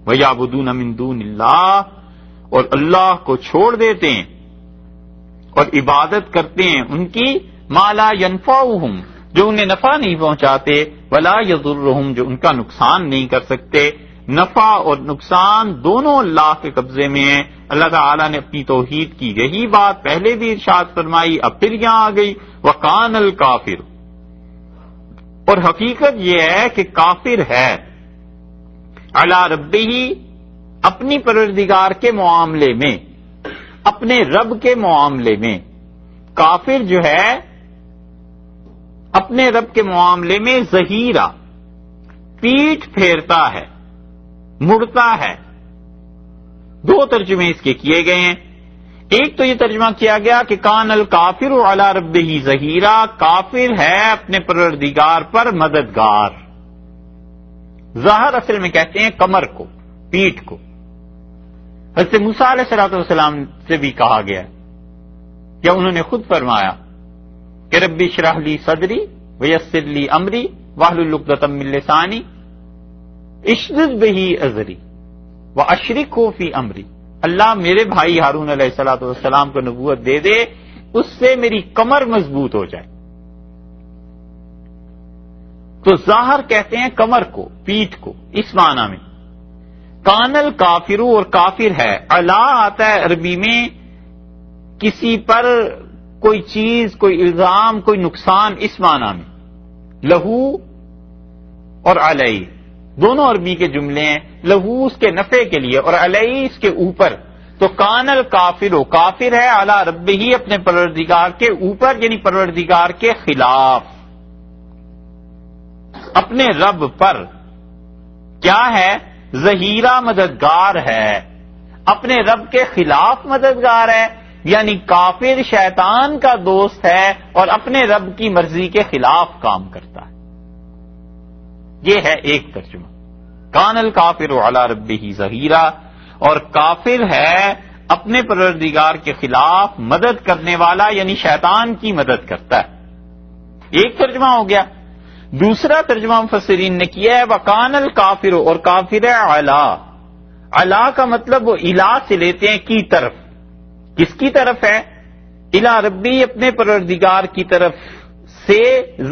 وَيَعْبُدُونَ مِن دُونِ اللَّهِ، اور اللہ کو چھوڑ دیتے ہیں اور عبادت کرتے ہیں ان کی مَا لَا يَنفَعُهُمْ، جو انہیں نفع نہیں پہنچاتے، وَلَا يَضُرُّهُمْ، جو ان کا نقصان نہیں کر سکتے۔ نفع اور نقصان دونوں اللہ کے قبضے میں ہیں۔ اللہ تعالیٰ نے اپنی توحید کی یہی بات پہلے بھی ارشاد فرمائی، اب پھر یہاں آ گئی وَقَانَ الْكَافِرُ، اور حقیقت یہ ہے کہ کافر ہے علی ربہ، اپنی پروردگار کے معاملے میں، اپنے رب کے معاملے میں۔ کافر جو ہے اپنے رب کے معاملے میں ظہیرہ، پیٹھ پھیرتا ہے، مڑتا ہے۔ دو ترجمے اس کے کیے گئے ہیں۔ ایک تو یہ ترجمہ کیا گیا کہ کان الکافر علی ربہ ظہیرا، کافر ہے اپنے پروردگار پر مددگار۔ ظہر اصل میں کہتے ہیں کمر کو، پیٹھ کو۔ حضرت موسیٰ علیہ السلام سے بھی کہا گیا یا انہوں نے خود فرمایا کہ ربی اشرح لی صدری ویسر لی امری واحلل عقدۃ من لسانی اشدد بہ ازری واشرکہ فی امری، اللہ میرے بھائی ہارون علیہ السلام کو نبوت دے دے، اس سے میری کمر مضبوط ہو جائے۔ تو ظاہر کہتے ہیں کمر کو، پیٹھ کو، اس معنی میں۔ کانل کافرو، اور کافر ہے، علا آتا ہے عربی میں کسی پر کوئی چیز، کوئی الزام، کوئی نقصان، اس معنی میں۔ لہو اور علیہ دونوں عربی کے جملے ہیں، لہو اس کے نفع کے لیے اور علیہ اس کے اوپر۔ تو کانل کافر، کافر ہے علی ربہ، اپنے پروردگار کے اوپر، یعنی پروردگار کے خلاف، اپنے رب پر کیا ہے؟ ظہیرہ، مددگار ہے، اپنے رب کے خلاف مددگار ہے، یعنی کافر شیطان کا دوست ہے اور اپنے رب کی مرضی کے خلاف کام کرتا ہے۔ یہ ہے ایک ترجمہ، کان الکافر علی ربہ ظہیرا، اور کافر ہے اپنے پروردگار کے خلاف مدد کرنے والا، یعنی شیطان کی مدد کرتا ہے۔ ایک ترجمہ ہو گیا۔ دوسرا ترجمہ مفسرین نے کیا ہے وَقَانَ الْكَافِرُ، اور کافر ہے علا۔ علا کا مطلب وہ الہ سے لیتے ہیں کی طرف۔ کس کی طرف ہے؟ الہ ربی، اپنے پروردگار کی طرف سے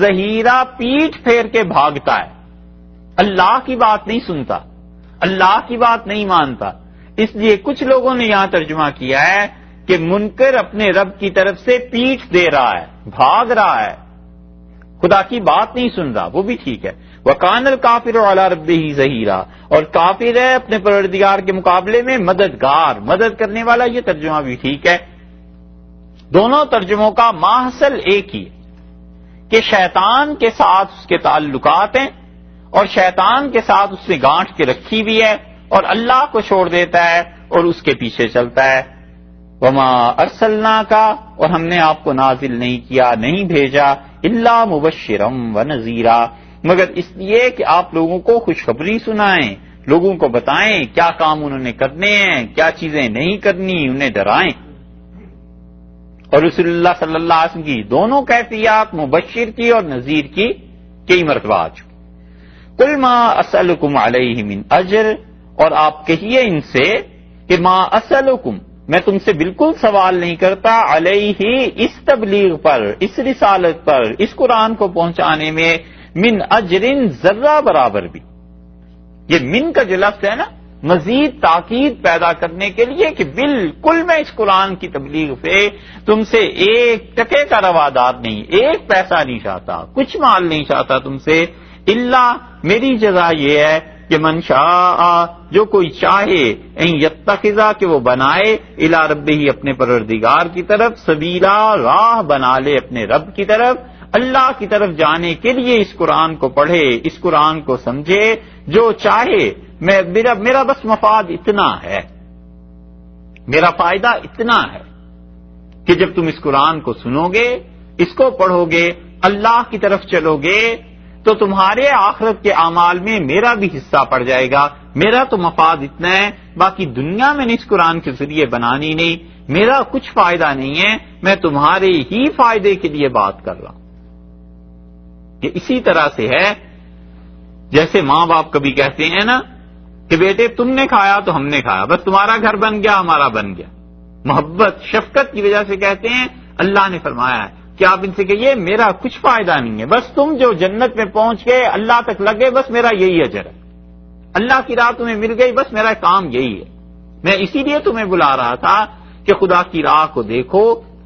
ظہیرہ، پیٹھ پھیر کے بھاگتا ہے، اللہ کی بات نہیں سنتا، اللہ کی بات نہیں مانتا۔ اس لیے کچھ لوگوں نے یہاں ترجمہ کیا ہے کہ منکر اپنے رب کی طرف سے پیٹھ دے رہا ہے، بھاگ رہا ہے، خدا کی بات نہیں سن رہا، وہ بھی ٹھیک ہے۔ وَقَانَ الْكَافِرُ عَلَى رَبِّهِ ظَهِيرًا، اور کافر ہے اپنے پروردگار کے مقابلے میں مددگار، مدد کرنے والا، یہ ترجمہ بھی ٹھیک ہے۔ دونوں ترجموں کا ماحصل ایک ہی ہے کہ شیطان کے ساتھ اس کے تعلقات ہیں اور شیطان کے ساتھ اس نے گانٹھ کے رکھی بھی ہے اور اللہ کو چھوڑ دیتا ہے اور اس کے پیچھے چلتا ہے۔ وَمَا أَرْسَلْنَاكَ، اور ہم نے آپ کو نازل نہیں کیا، نہیں بھیجا، إِلَّا مُبَشِّرًا وَنَذِيرًا، مگر اس لیے کہ آپ لوگوں کو خوشخبری سنائیں، لوگوں کو بتائیں کیا کام انہوں نے کرنے ہیں، کیا چیزیں نہیں کرنی، انہیں ڈرائیں۔ اور رسول اللہ صلی اللہ علیہ وسلم کی دونوں کیفیات، مبشر کی اور نذیر کی، کئی مرتبہ آ چکی۔ قُلْ مَا أَسْأَلُكُمْ عَلَيْهِ مِنْ أَجْرٍ، اور آپ کہیے ان سے کہ ما أَسْأَلُكُمْ، میں تم سے بالکل سوال نہیں کرتا، علیہ، اس تبلیغ پر، اس رسالت پر، اس قرآن کو پہنچانے میں، من اجرن، ذرہ برابر بھی۔ یہ من کا جو لفظ ہے نا، مزید تاکید پیدا کرنے کے لیے کہ بالکل میں اس قرآن کی تبلیغ سے تم سے ایک ٹکے کا روادار نہیں، ایک پیسہ نہیں چاہتا، کچھ مال نہیں چاہتا تم سے، اللہ، میری جزا یہ ہے کہ من شاء، جو کوئی چاہے، ان یتخذا، کہ وہ بنائے، الی ربہ، اپنے پروردگار کی طرف، سبیلا، راہ بنا لے اپنے رب کی طرف، اللہ کی طرف جانے کے لیے اس قرآن کو پڑھے، اس قرآن کو سمجھے، جو چاہے۔ میرا بس مفاد اتنا ہے، میرا فائدہ اتنا ہے کہ جب تم اس قرآن کو سنو گے، اس کو پڑھو گے، اللہ کی طرف چلو گے، تو تمہارے آخرت کے اعمال میں میرا بھی حصہ پڑ جائے گا۔ میرا تو مفاد اتنا ہے، باقی دنیا میں نے اس قرآن کے ذریعے بنانی نہیں، میرا کچھ فائدہ نہیں ہے، میں تمہارے ہی فائدے کے لیے بات کر رہا ہوں۔ یہ اسی طرح سے ہے جیسے ماں باپ کبھی کہتے ہیں نا کہ بیٹے تم نے کھایا تو ہم نے کھایا، بس تمہارا گھر بن گیا ہمارا بن گیا. محبت شفقت کی وجہ سے کہتے ہیں اللہ نے فرمایا ہے کہ آپ ان سے کہیے میرا کچھ فائدہ نہیں ہے، بس تم جو جنت میں پہنچ گئے اللہ تک لگے بس میرا یہی اجر ہے، اللہ کی راہ تمہیں مل گئی بس میرا کام یہی ہے. میں اسی لیے تمہیں بلا رہا تھا کہ خدا کی راہ کو دیکھو،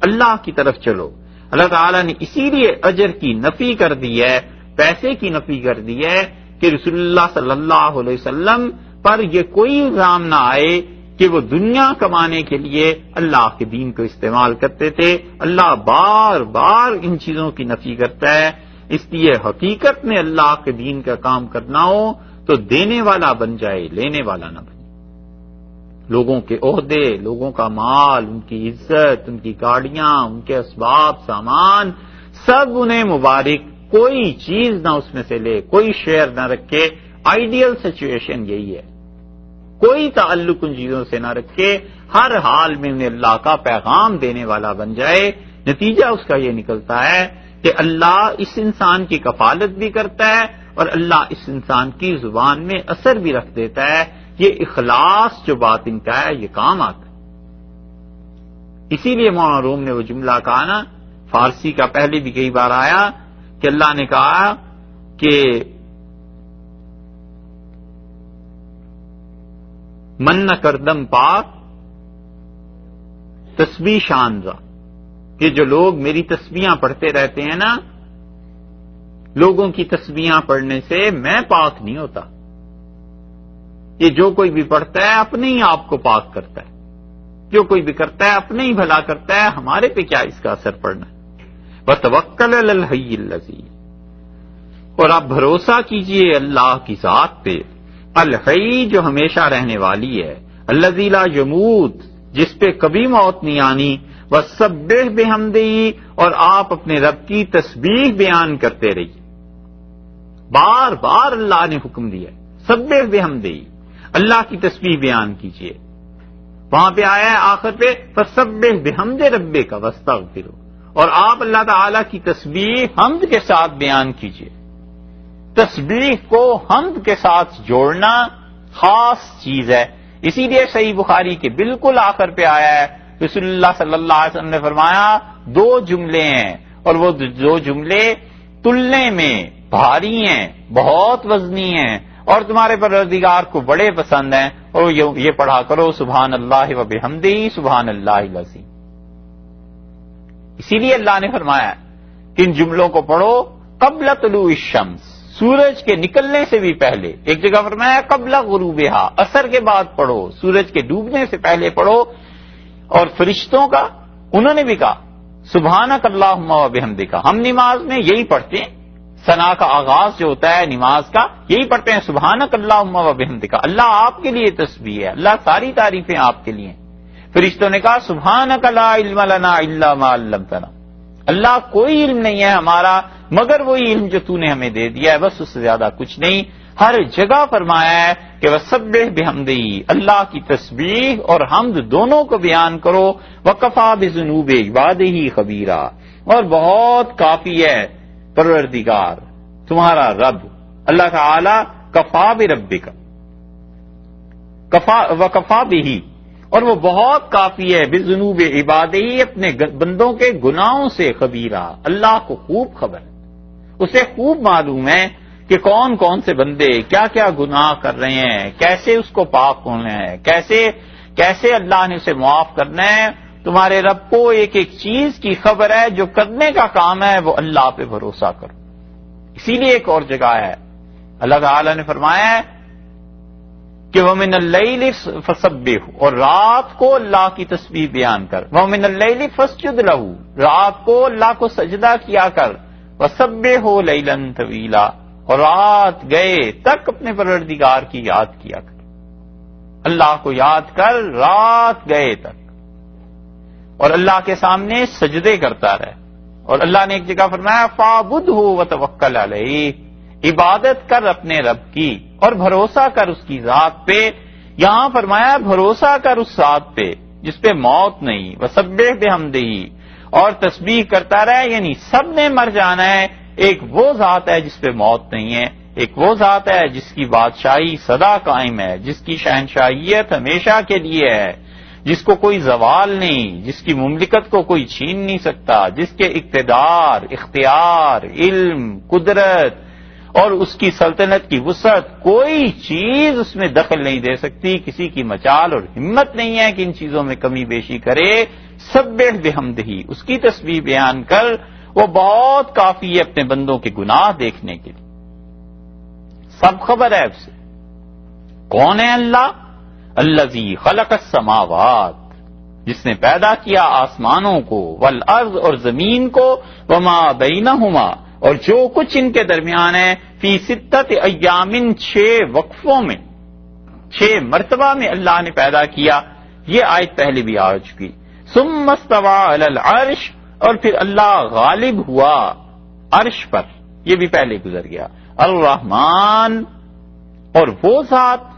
اللہ کی طرف چلو. اللہ تعالیٰ نے اسی لیے اجر کی نفی کر دی ہے، پیسے کی نفی کر دی ہے کہ رسول اللہ صلی اللہ علیہ وسلم پر یہ کوئی الزام نہ آئے کہ وہ دنیا کمانے کے لیے اللہ کے دین کو استعمال کرتے تھے. اللہ بار بار ان چیزوں کی نفی کرتا ہے. اس لیے حقیقت میں اللہ کے دین کا کام کرنا ہو تو دینے والا بن جائے، لینے والا نہ بنے. لوگوں کے عہدے، لوگوں کا مال، ان کی عزت، ان کی گاڑیاں، ان کے اسباب سامان سب انہیں مبارک، کوئی چیز نہ اس میں سے لے، کوئی شیئر نہ رکھے. آئیڈیل سچویشن یہی ہے، کوئی تعلق ان چیزوں سے نہ رکھے، ہر حال میں انہیں اللہ کا پیغام دینے والا بن جائے. نتیجہ اس کا یہ نکلتا ہے کہ اللہ اس انسان کی کفالت بھی کرتا ہے اور اللہ اس انسان کی زبان میں اثر بھی رکھ دیتا ہے. یہ اخلاص جو بات ان کا ہے یہ کام آتا ہے. اسی لیے مولانا روم نے وہ جملہ کہا نا، فارسی کا پہلے بھی کئی بار آیا کہ اللہ نے کہا کہ من نہ کردم پاک تسبیح شان را، کہ جو لوگ میری تسبیحاں پڑھتے رہتے ہیں نا، لوگوں کی تسبیحاں پڑھنے سے میں پاک نہیں ہوتا. یہ جو کوئی بھی پڑھتا ہے اپنے ہی آپ کو پاک کرتا ہے، جو کوئی بھی کرتا ہے اپنے ہی بھلا کرتا ہے، ہمارے پہ کیا اس کا اثر پڑنا ہے. وَتَوَكَّلْ عَلَى الْحَيِّ الَّذِي، اور آپ بھروسہ کیجئے اللہ کی ذات پہ، الحی جو ہمیشہ رہنے والی ہے، الذی لا یموت جس پہ کبھی موت نہیں آنی، وَسَبِّحْ بِحَمْدِهِ اور آپ اپنے رب کی تسبیح بیان کرتے رہیے. بار بار اللہ نے حکم دیا سبح بحمدہ، اللہ کی تسبیح بیان کیجیے. وہاں پہ آیا ہے آخر پہ فسبح بحمد ربک واستغفرہ، اور آپ اللہ تعالی کی تسبیح حمد کے ساتھ بیان کیجیے. تسبیح کو حمد کے ساتھ جوڑنا خاص چیز ہے. اسی لیے صحیح بخاری کے بالکل آخر پہ آیا ہے رسول اللہ صلی اللہ علیہ وسلم نے فرمایا دو جملے ہیں اور وہ دو جملے تلنے میں بھاری ہیں، بہت وزنی ہیں اور تمہارے پروردگار کو بڑے پسند ہیں، اور یہ پڑھا کرو سبحان اللہ و بحمدہ سبحان اللہ العظیم. اسی لیے اللہ نے فرمایا کہ ان جملوں کو پڑھو قبل طلوع الشمس، سورج کے نکلنے سے بھی پہلے. ایک جگہ فرمایا قبل غروبہا، عصر کے بعد پڑھو، سورج کے ڈوبنے سے پہلے پڑھو. اور فرشتوں کا انہوں نے بھی کہا سبحانک اللہم و بحمدک، ہم نماز میں یہی پڑھتے ہیں، ثنا کا آغاز جو ہوتا ہے نماز کا یہی پڑھتے ہیں سبحانک اللہم و بحمدک، اللہ آپ کے لیے تسبیح ہے، اللہ ساری تعریفیں آپ کے لیے. فرشتوں نے کہا سبحانک لا علم لنا الا ما علمتنا، اللہ کوئی علم نہیں ہے ہمارا مگر وہی علم جو تو نے ہمیں دے دیا ہے، بس اس سے زیادہ کچھ نہیں. ہر جگہ فرمایا ہے کہ وسبح بحمدہ، اللہ کی تسبیح اور حمد دونوں کو بیان کرو. وکفی بذنوب عبادہ خبیرا، اور بہت کافی ہے پروردگار تمہارا رب اللہ تعالی، کفا بربک وکفا بہ، اور وہ بہت کافی ہے بذنوب عبادہ، اپنے بندوں کے گناہوں سے خبیرہ، اللہ کو خوب خبر ہے، اسے خوب معلوم ہے کہ کون کون سے بندے کیا کیا گناہ کر رہے ہیں، کیسے اس کو پاک ہونا ہے، کیسے اللہ نے اسے معاف کرنا ہے. تمہارے رب کو ایک ایک چیز کی خبر ہے، جو کرنے کا کام ہے وہ اللہ پہ بھروسہ کرو. اسی لیے ایک اور جگہ ہے اللہ تعالی نے فرمایا ہے کہ وَمِنَ اللَّيْلِ فَسَبِّحْ، اور رات کو اللہ کی تسبیح بیان کر. وَمِنَ اللَّيْلِ فَاسْجُدْ لَهُ، رات کو اللہ کو سجدہ کیا کر. وَسَبِّحْهُ لَيْلًا طَوِيلًا، اور رات گئے تک اپنے پروردگار کی یاد کیا کر. اللہ کو یاد کر رات گئے تک، اور اللہ کے سامنے سجدے کرتا رہے. اور اللہ نے ایک جگہ فرمایا فَاعْبُدْهُ وَتَوَكَّلْ عَلَيْهِ، عبادت کر اپنے رب کی اور بھروسہ کر اس کی ذات پہ. یہاں فرمایا بھروسہ کر اس ذات پہ جس پہ موت نہیں. وَسَبِّحْ بِحَمْدِهِ، اور تسبیح کرتا رہے، یعنی سب نے مر جانا ہے، ایک وہ ذات ہے جس پہ موت نہیں ہے، ایک وہ ذات ہے جس کی بادشاہی سدا قائم ہے، جس کی شہنشاہیت ہمیشہ کے لیے ہے، جس کو کوئی زوال نہیں، جس کی مملکت کو کوئی چھین نہیں سکتا، جس کے اقتدار، اختیار، علم، قدرت اور اس کی سلطنت کی وسعت کوئی چیز اس میں دخل نہیں دے سکتی، کسی کی مجال اور ہمت نہیں ہے کہ ان چیزوں میں کمی بیشی کرے۔ سبح بحمدہ، اس کی تسبیح بیان کر، وہ بہت کافی ہے اپنے بندوں کے گناہ دیکھنے کے لیے، سب خبر ہے اسے۔ کون ہے اللہ؟ الذی خلق السماوات، جس نے پیدا کیا آسمانوں کو، والارض اور زمین کو، وما بینہما اور جو کچھ ان کے درمیان ہے، فی ستۃ ایام 6 وقفوں میں، 6 مرتبہ میں اللہ نے پیدا کیا۔ یہ آیت پہلے بھی آ چکی۔ ثم استوى علی العرش، اور پھر اللہ غالب ہوا عرش پر، یہ بھی پہلے گزر گیا۔ الرحمن، اور وہ ذات،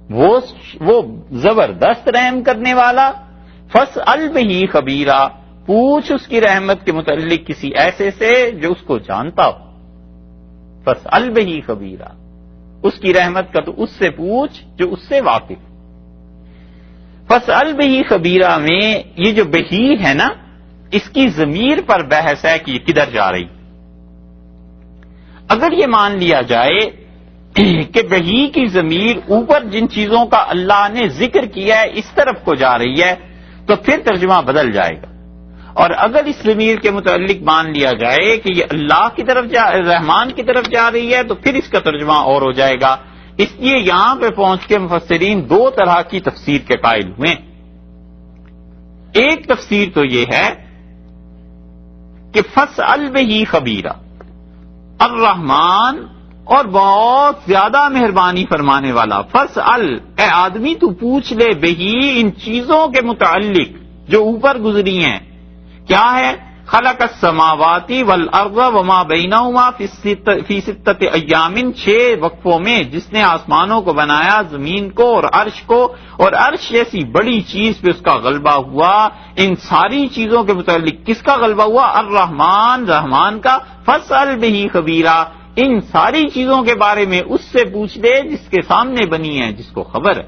وہ زبردست رحم کرنے والا۔ فاسأل بہ خبیرا، پوچھ اس کی رحمت کے متعلق کسی ایسے سے جو اس کو جانتا ہو۔ فاسأل بہ خبیرا، اس کی رحمت کا تو اس سے پوچھ جو اس سے واقف۔ فاسأل بہ خبیرا میں یہ جو بہی ہے نا، اس کی ضمیر پر بحث ہے کہ یہ کدھر جا رہی۔ اگر یہ مان لیا جائے کہ بہی کی ضمیر اوپر جن چیزوں کا اللہ نے ذکر کیا ہے اس طرف کو جا رہی ہے تو پھر ترجمہ بدل جائے گا، اور اگر اس ضمیر کے متعلق مان لیا جائے کہ یہ اللہ کی طرف رحمان کی طرف جا رہی ہے تو پھر اس کا ترجمہ اور ہو جائے گا۔ اس لیے یہاں پہ پہنچ کے مفسرین 2 طرح کی تفسیر کے قائل ہوئے۔ ایک تفسیر تو یہ ہے کہ فاسأل بہ خبیرا، الرحمن اور بہت زیادہ مہربانی فرمانے والا، فاسأل، اے آدمی تو پوچھ لے، بہی ان چیزوں کے متعلق جو اوپر گزری ہیں۔ کیا ہے؟ خلق السماوات والارض وما بینہما فی 6 ایام، 6 وقفوں میں جس نے آسمانوں کو بنایا، زمین کو اور عرش کو، اور عرش جیسی بڑی چیز پہ اس کا غلبہ ہوا۔ ان ساری چیزوں کے متعلق کس کا غلبہ ہوا؟ الرحمن، رحمان کا۔ فاسأل بہ خبیرا، ان ساری چیزوں کے بارے میں اس سے پوچھ لے جس کے سامنے بنی ہے، جس کو خبر ہے۔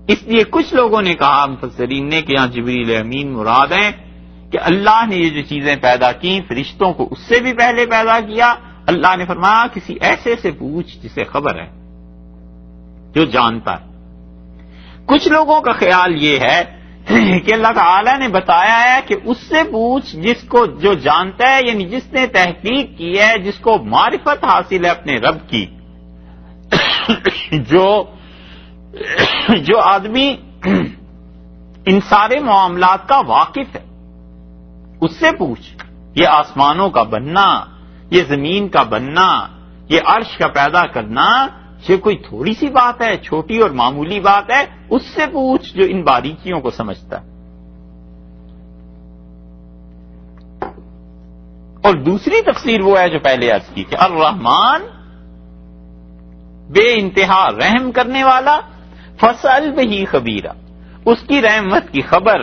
اس لیے کچھ لوگوں نے کہا، مفسرین نے، کہ یہاں جبریل امین مراد ہیں کہ اللہ نے یہ جو چیزیں پیدا کی، فرشتوں کو اس سے بھی پہلے پیدا کیا۔ اللہ نے فرمایا کسی ایسے سے پوچھ جسے خبر ہے، جو جانتا ہے۔ کچھ لوگوں کا خیال یہ ہے کہ اللہ تعالیٰ نے بتایا ہے کہ اس سے پوچھ جس کو جو جانتا ہے، یعنی جس نے تحقیق کی ہے، جس کو معرفت حاصل ہے اپنے رب کی۔ جو آدمی ان سارے معاملات کا واقف ہے، اس سے پوچھ۔ یہ آسمانوں کا بننا، یہ زمین کا بننا، یہ عرش کا پیدا کرنا، یہ کوئی تھوڑی سی بات ہے، چھوٹی اور معمولی بات ہے۔ اس سے پوچھ جو ان باریکیوں کو سمجھتا ہے۔ اور دوسری تفسیر وہ ہے جو پہلے عرض کی کہ الرحمن، بے انتہا رحم کرنے والا، فاسأل بہ خبیرا، اس کی رحمت کی خبر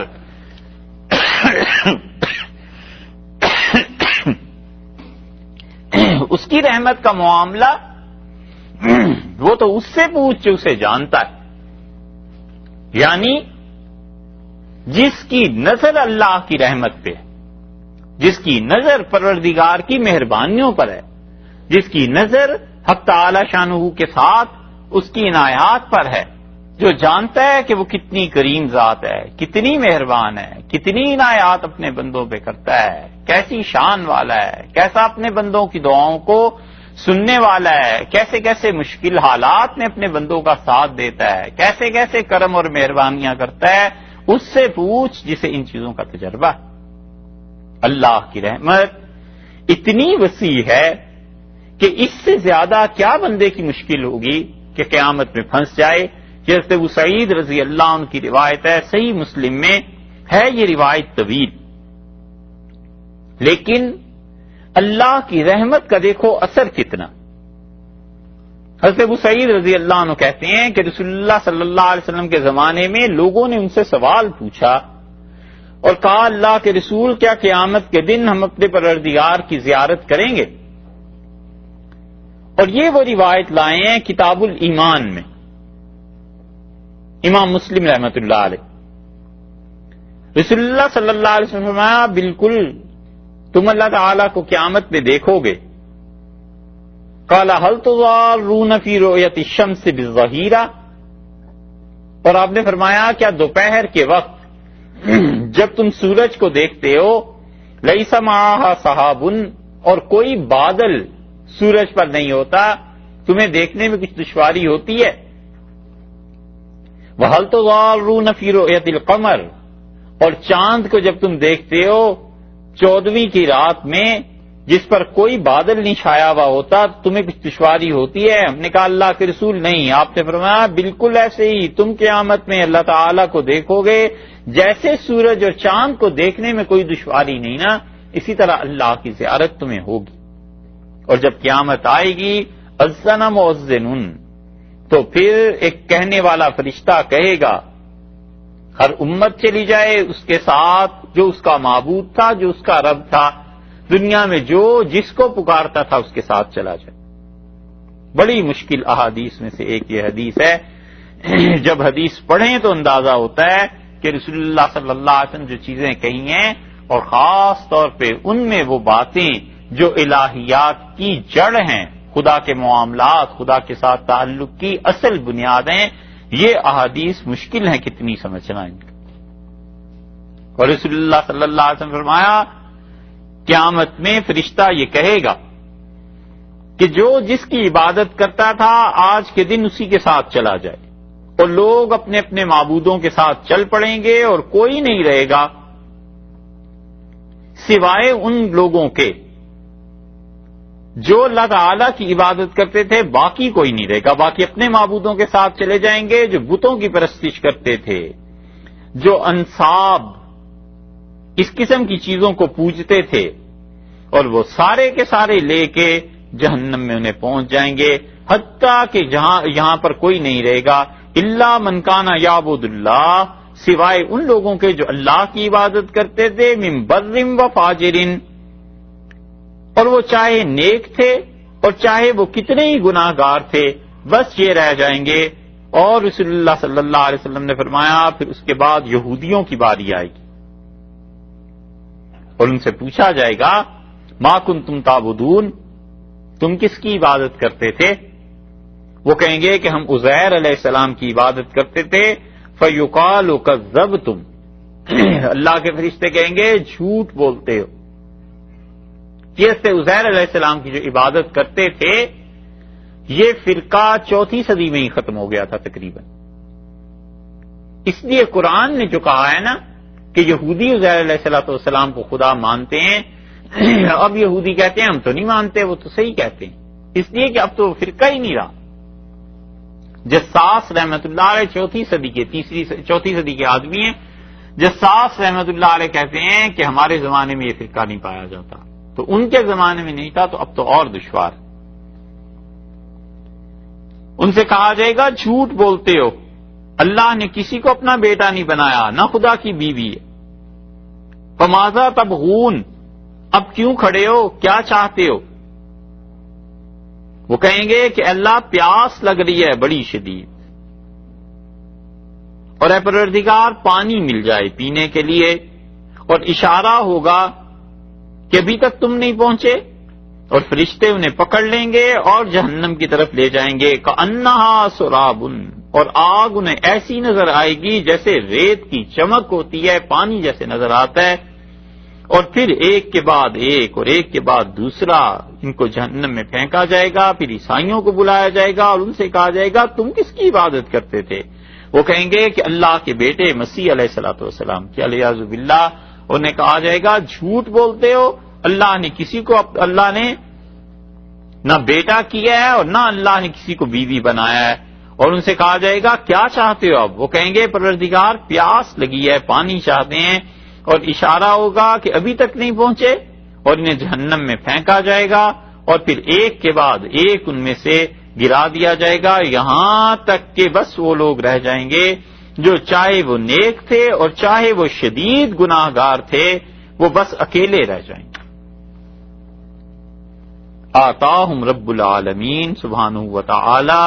اس کی رحمت کا معاملہ وہ تو اس سے پوچھ جو اسے جانتا ہے، یعنی جس کی نظر اللہ کی رحمت پہ ہے، جس کی نظر پروردگار کی مہربانیوں پر ہے، جس کی نظر حق تعالی شانہ کے ساتھ اس کی عنایات پر ہے، جو جانتا ہے کہ وہ کتنی کریم ذات ہے، کتنی مہربان ہے، کتنی عنایات اپنے بندوں پہ کرتا ہے، کیسی شان والا ہے، کیسا اپنے بندوں کی دعاؤں کو سننے والا ہے، کیسے کیسے مشکل حالات میں اپنے بندوں کا ساتھ دیتا ہے، کیسے کیسے کرم اور مہربانیاں کرتا ہے، اس سے پوچھ جسے ان چیزوں کا تجربہ۔ اللہ کی رحمت اتنی وسیع ہے کہ اس سے زیادہ کیا بندے کی مشکل ہوگی کہ قیامت میں پھنس جائے۔ جیسے ابو سعید رضی اللہ عنہ کی روایت ہے، صحیح مسلم میں ہے یہ روایت طویل، لیکن اللہ کی رحمت کا دیکھو اثر کتنا۔ حضرت ابو سعید رضی اللہ عنہ کہتے ہیں کہ رسول اللہ صلی اللہ علیہ وسلم کے زمانے میں لوگوں نے ان سے سوال پوچھا اور کہا، اللہ کے رسول، کیا قیامت کے دن ہم اپنے پروردگار کی زیارت کریں گے؟ اور یہ وہ روایت لائے ہیں کتاب الایمان میں، امام مسلم رحمۃ اللہ علیہ۔ رسول اللہ صلی اللہ علیہ وسلم فرمایا بالکل تم اللہ تعالی کو قیامت میں دیکھو گے۔ قال هل تضارون فی رؤیت الشمس بالظہیرہ، اور آپ نے فرمایا کیا دوپہر کے وقت جب تم سورج کو دیکھتے ہو لیس معها سحاب، اور کوئی بادل سورج پر نہیں ہوتا، تمہیں دیکھنے میں کچھ دشواری ہوتی ہے؟ وَهَلْ تُضَارُّونَ فِي رُؤْيَةِ الْقَمَرِ، اور چاند کو جب تم دیکھتے ہو 14ویں کی رات میں جس پر کوئی بادل نہیں چھایا ہوا ہوتا، تمہیں کچھ دشواری ہوتی ہے؟ ہم نے کہا اللہ کے رسول نہیں۔ آپ نے فرمایا بالکل ایسے ہی تم قیامت میں اللہ تعالی کو دیکھو گے جیسے سورج اور چاند کو دیکھنے میں کوئی دشواری نہیں نا، اسی طرح اللہ کی زیارت تمہیں ہوگی۔ اور جب قیامت آئے گی اذن مؤذن، تو پھر ایک کہنے والا فرشتہ کہے گا ہر امت چلی جائے اس کے ساتھ جو اس کا معبود تھا، جو اس کا رب تھا، دنیا میں جو جس کو پکارتا تھا اس کے ساتھ چلا جائے۔ بڑی مشکل احادیث میں سے ایک یہ حدیث ہے، جب حدیث پڑھیں تو اندازہ ہوتا ہے کہ رسول اللہ صلی اللہ علیہ وسلم جو چیزیں کہی ہیں، اور خاص طور پہ ان میں وہ باتیں جو الہیات کی جڑ ہیں، خدا کے معاملات، خدا کے ساتھ تعلق کی اصل بنیاد ہیں، یہ احادیث مشکل ہیں کتنی سمجھنا ان کا۔ اور رسول اللہ صلی اللہ علیہ وسلم فرمایا قیامت میں فرشتہ یہ کہے گا کہ جو جس کی عبادت کرتا تھا آج کے دن اسی کے ساتھ چلا جائے، اور لوگ اپنے اپنے معبودوں کے ساتھ چل پڑیں گے اور کوئی نہیں رہے گا سوائے ان لوگوں کے جو اللہ تعالی کی عبادت کرتے تھے، باقی کوئی نہیں رہے گا، باقی اپنے معبودوں کے ساتھ چلے جائیں گے، جو بتوں کی پرستش کرتے تھے، جو انصاب اس قسم کی چیزوں کو پوجتے تھے، اور وہ سارے کے سارے لے کے جہنم میں انہیں پہنچ جائیں گے، حتیٰ کہ یہاں پر کوئی نہیں رہے گا الا من کان یعبد اللہ، سوائے ان لوگوں کے جو اللہ کی عبادت کرتے تھے، من بر و فاجر، اور وہ چاہے نیک تھے اور چاہے وہ کتنے ہی گناہ گار تھے، بس یہ رہ جائیں گے۔ اور رسول اللہ صلی اللہ علیہ وسلم نے فرمایا پھر اس کے بعد یہودیوں کی باری آئے گی، اور ان سے پوچھا جائے گا ما کنتم تعبدون، تم کس کی عبادت کرتے تھے؟ وہ کہیں گے کہ ہم عزیر علیہ السلام کی عبادت کرتے تھے۔ فیقال کذبتم، اللہ کے فرشتے کہیں گے جھوٹ بولتے ہو۔ یہ سے عزیر علیہ السلام کی جو عبادت کرتے تھے یہ فرقہ 4 صدی میں ہی ختم ہو گیا تھا تقریباً۔ اس لیے قرآن نے جو کہا ہے نا کہ یہودی عزیر علیہ السلام کو خدا مانتے ہیں، اب یہودی کہتے ہیں ہم تو نہیں مانتے، وہ تو صحیح کہتے ہیں، اس لیے کہ اب تو فرقہ ہی نہیں رہا۔ جساس رحمت اللہ علیہ 4 صدی کے آدمی ہیں، جساس رحمت اللہ علیہ کہتے ہیں کہ ہمارے زمانے میں یہ فرقہ نہیں پایا جاتا، تو ان کے زمانے میں نہیں تھا تو اب تو اور دشوار۔ ان سے کہا جائے گا جھوٹ بولتے ہو، اللہ نے کسی کو اپنا بیٹا نہیں بنایا، نہ خدا کی بیوی ہے۔ فماذا تبغون، اب کیوں کھڑے ہو، کیا چاہتے ہو؟ وہ کہیں گے کہ اللہ پیاس لگ رہی ہے بڑی شدید، اور اے پروردگار پانی مل جائے پینے کے لیے، اور اشارہ ہوگا کہ ابھی تک تم نہیں پہنچے، اور فرشتے انہیں پکڑ لیں گے اور جہنم کی طرف لے جائیں گے۔ کأنہا سراب، اور آگ انہیں ایسی نظر آئے گی جیسے ریت کی چمک ہوتی ہے، پانی جیسے نظر آتا ہے، اور پھر ایک کے بعد ایک اور ایک کے بعد دوسرا ان کو جہنم میں پھینکا جائے گا۔ پھر عیسائیوں کو بلایا جائے گا اور ان سے کہا جائے گا تم کس کی عبادت کرتے تھے؟ وہ کہیں گے کہ اللہ کے بیٹے مسیح علیہ الصلوۃ والسلام کی، علیاذ باللہ۔ انہیں کہا جائے گا جھوٹ بولتے ہو، اللہ نے کسی کو، اللہ نے نہ بیٹا کیا ہے اور نہ اللہ نے کسی کو بیوی بنایا ہے۔ اور ان سے کہا جائے گا کیا چاہتے ہو؟ اب وہ کہیں گے پروردگار پیاس لگی ہے، پانی چاہتے ہیں، اور اشارہ ہوگا کہ ابھی تک نہیں پہنچے، اور انہیں جہنم میں پھینکا جائے گا، اور پھر ایک کے بعد ایک ان میں سے گرا دیا جائے گا، یہاں تک کہ بس وہ لوگ رہ جائیں گے جو چاہے وہ نیک تھے اور چاہے وہ شدید گناہ گار تھے، وہ بس اکیلے رہ جائیں گے۔ آتاہم رب العالمین سبحانہ وتعالی،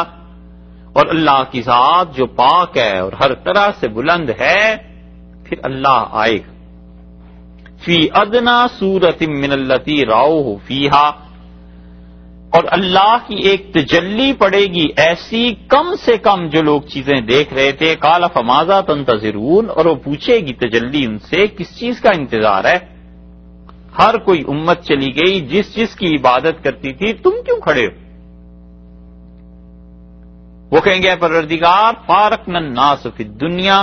اور اللہ کی ذات جو پاک ہے اور ہر طرح سے بلند ہے، پھر اللہ آئے گا فی ادنا صورت من التی راؤہ فیہا، اور اللہ کی ایک تجلی پڑے گی ایسی کم سے کم جو لوگ چیزیں دیکھ رہے تھے. قال فماذا تنتظرون، اور وہ پوچھے گی تجلی ان سے کس چیز کا انتظار ہے. ہر کوئی امت چلی گئی جس کی عبادت کرتی تھی، تم کیوں کھڑے ہو؟ وہ کہیں گے پروردگار فارقنا الناس فی الدنیا،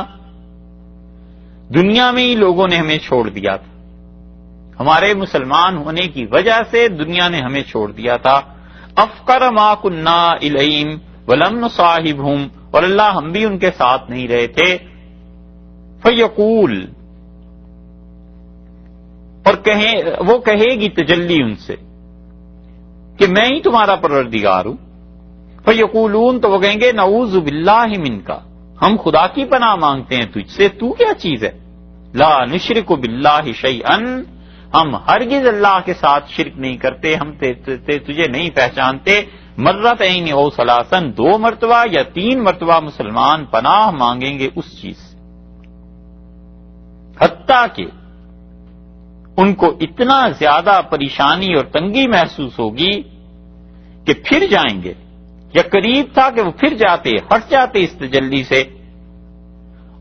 دنیا میں ہی لوگوں نے ہمیں چھوڑ دیا تھا، ہمارے مسلمان ہونے کی وجہ سے دنیا نے ہمیں چھوڑ دیا تھا. افقر ما کننا الیہم ولم نصاحبہم، اور اللہ ہم بھی ان کے ساتھ نہیں رہے تھے. فیقول، اور وہ کہے گی تجلی ان سے کہ میں ہی تمہارا پروردگار ہوں. فیقولون، تو وہ کہیں گے نعوذ باللہ منک، ہم خدا کی پناہ مانگتے ہیں تجھ سے، تو کیا چیز ہے؟ لا نشرک باللہ شیئا، ہم ہرگز اللہ کے ساتھ شرک نہیں کرتے، ہم تجھے نہیں پہچانتے. مرتین او ثلاثن، 2 مرتبہ یا 3 مرتبہ مسلمان پناہ مانگیں گے اس چیز سے، حتیٰ کہ ان کو اتنا زیادہ پریشانی اور تنگی محسوس ہوگی کہ پھر جائیں گے، یا قریب تھا کہ وہ پھر جاتے، ہٹ جاتے اس تجلی سے،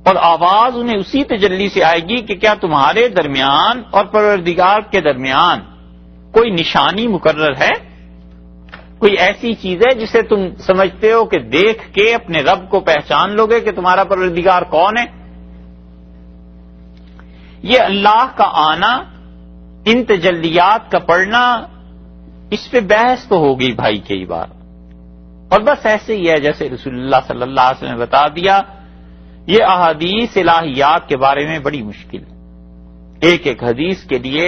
اور آواز انہیں اسی تجلی سے آئے گی کہ کیا تمہارے درمیان اور پروردگار کے درمیان کوئی نشانی مقرر ہے؟ کوئی ایسی چیز ہے جسے تم سمجھتے ہو کہ دیکھ کے اپنے رب کو پہچان لو گے کہ تمہارا پروردگار کون ہے؟ یہ اللہ کا آنا، ان تجلیات کا پڑھنا، اس پہ بحث تو ہو گئی بھائی کئی بار، اور بس ایسے ہی ہے جیسے رسول اللہ صلی اللہ علیہ وسلم نے بتا دیا. یہ احادیث الہیات کے بارے میں بڑی مشکل ہے، ایک حدیث کے لیے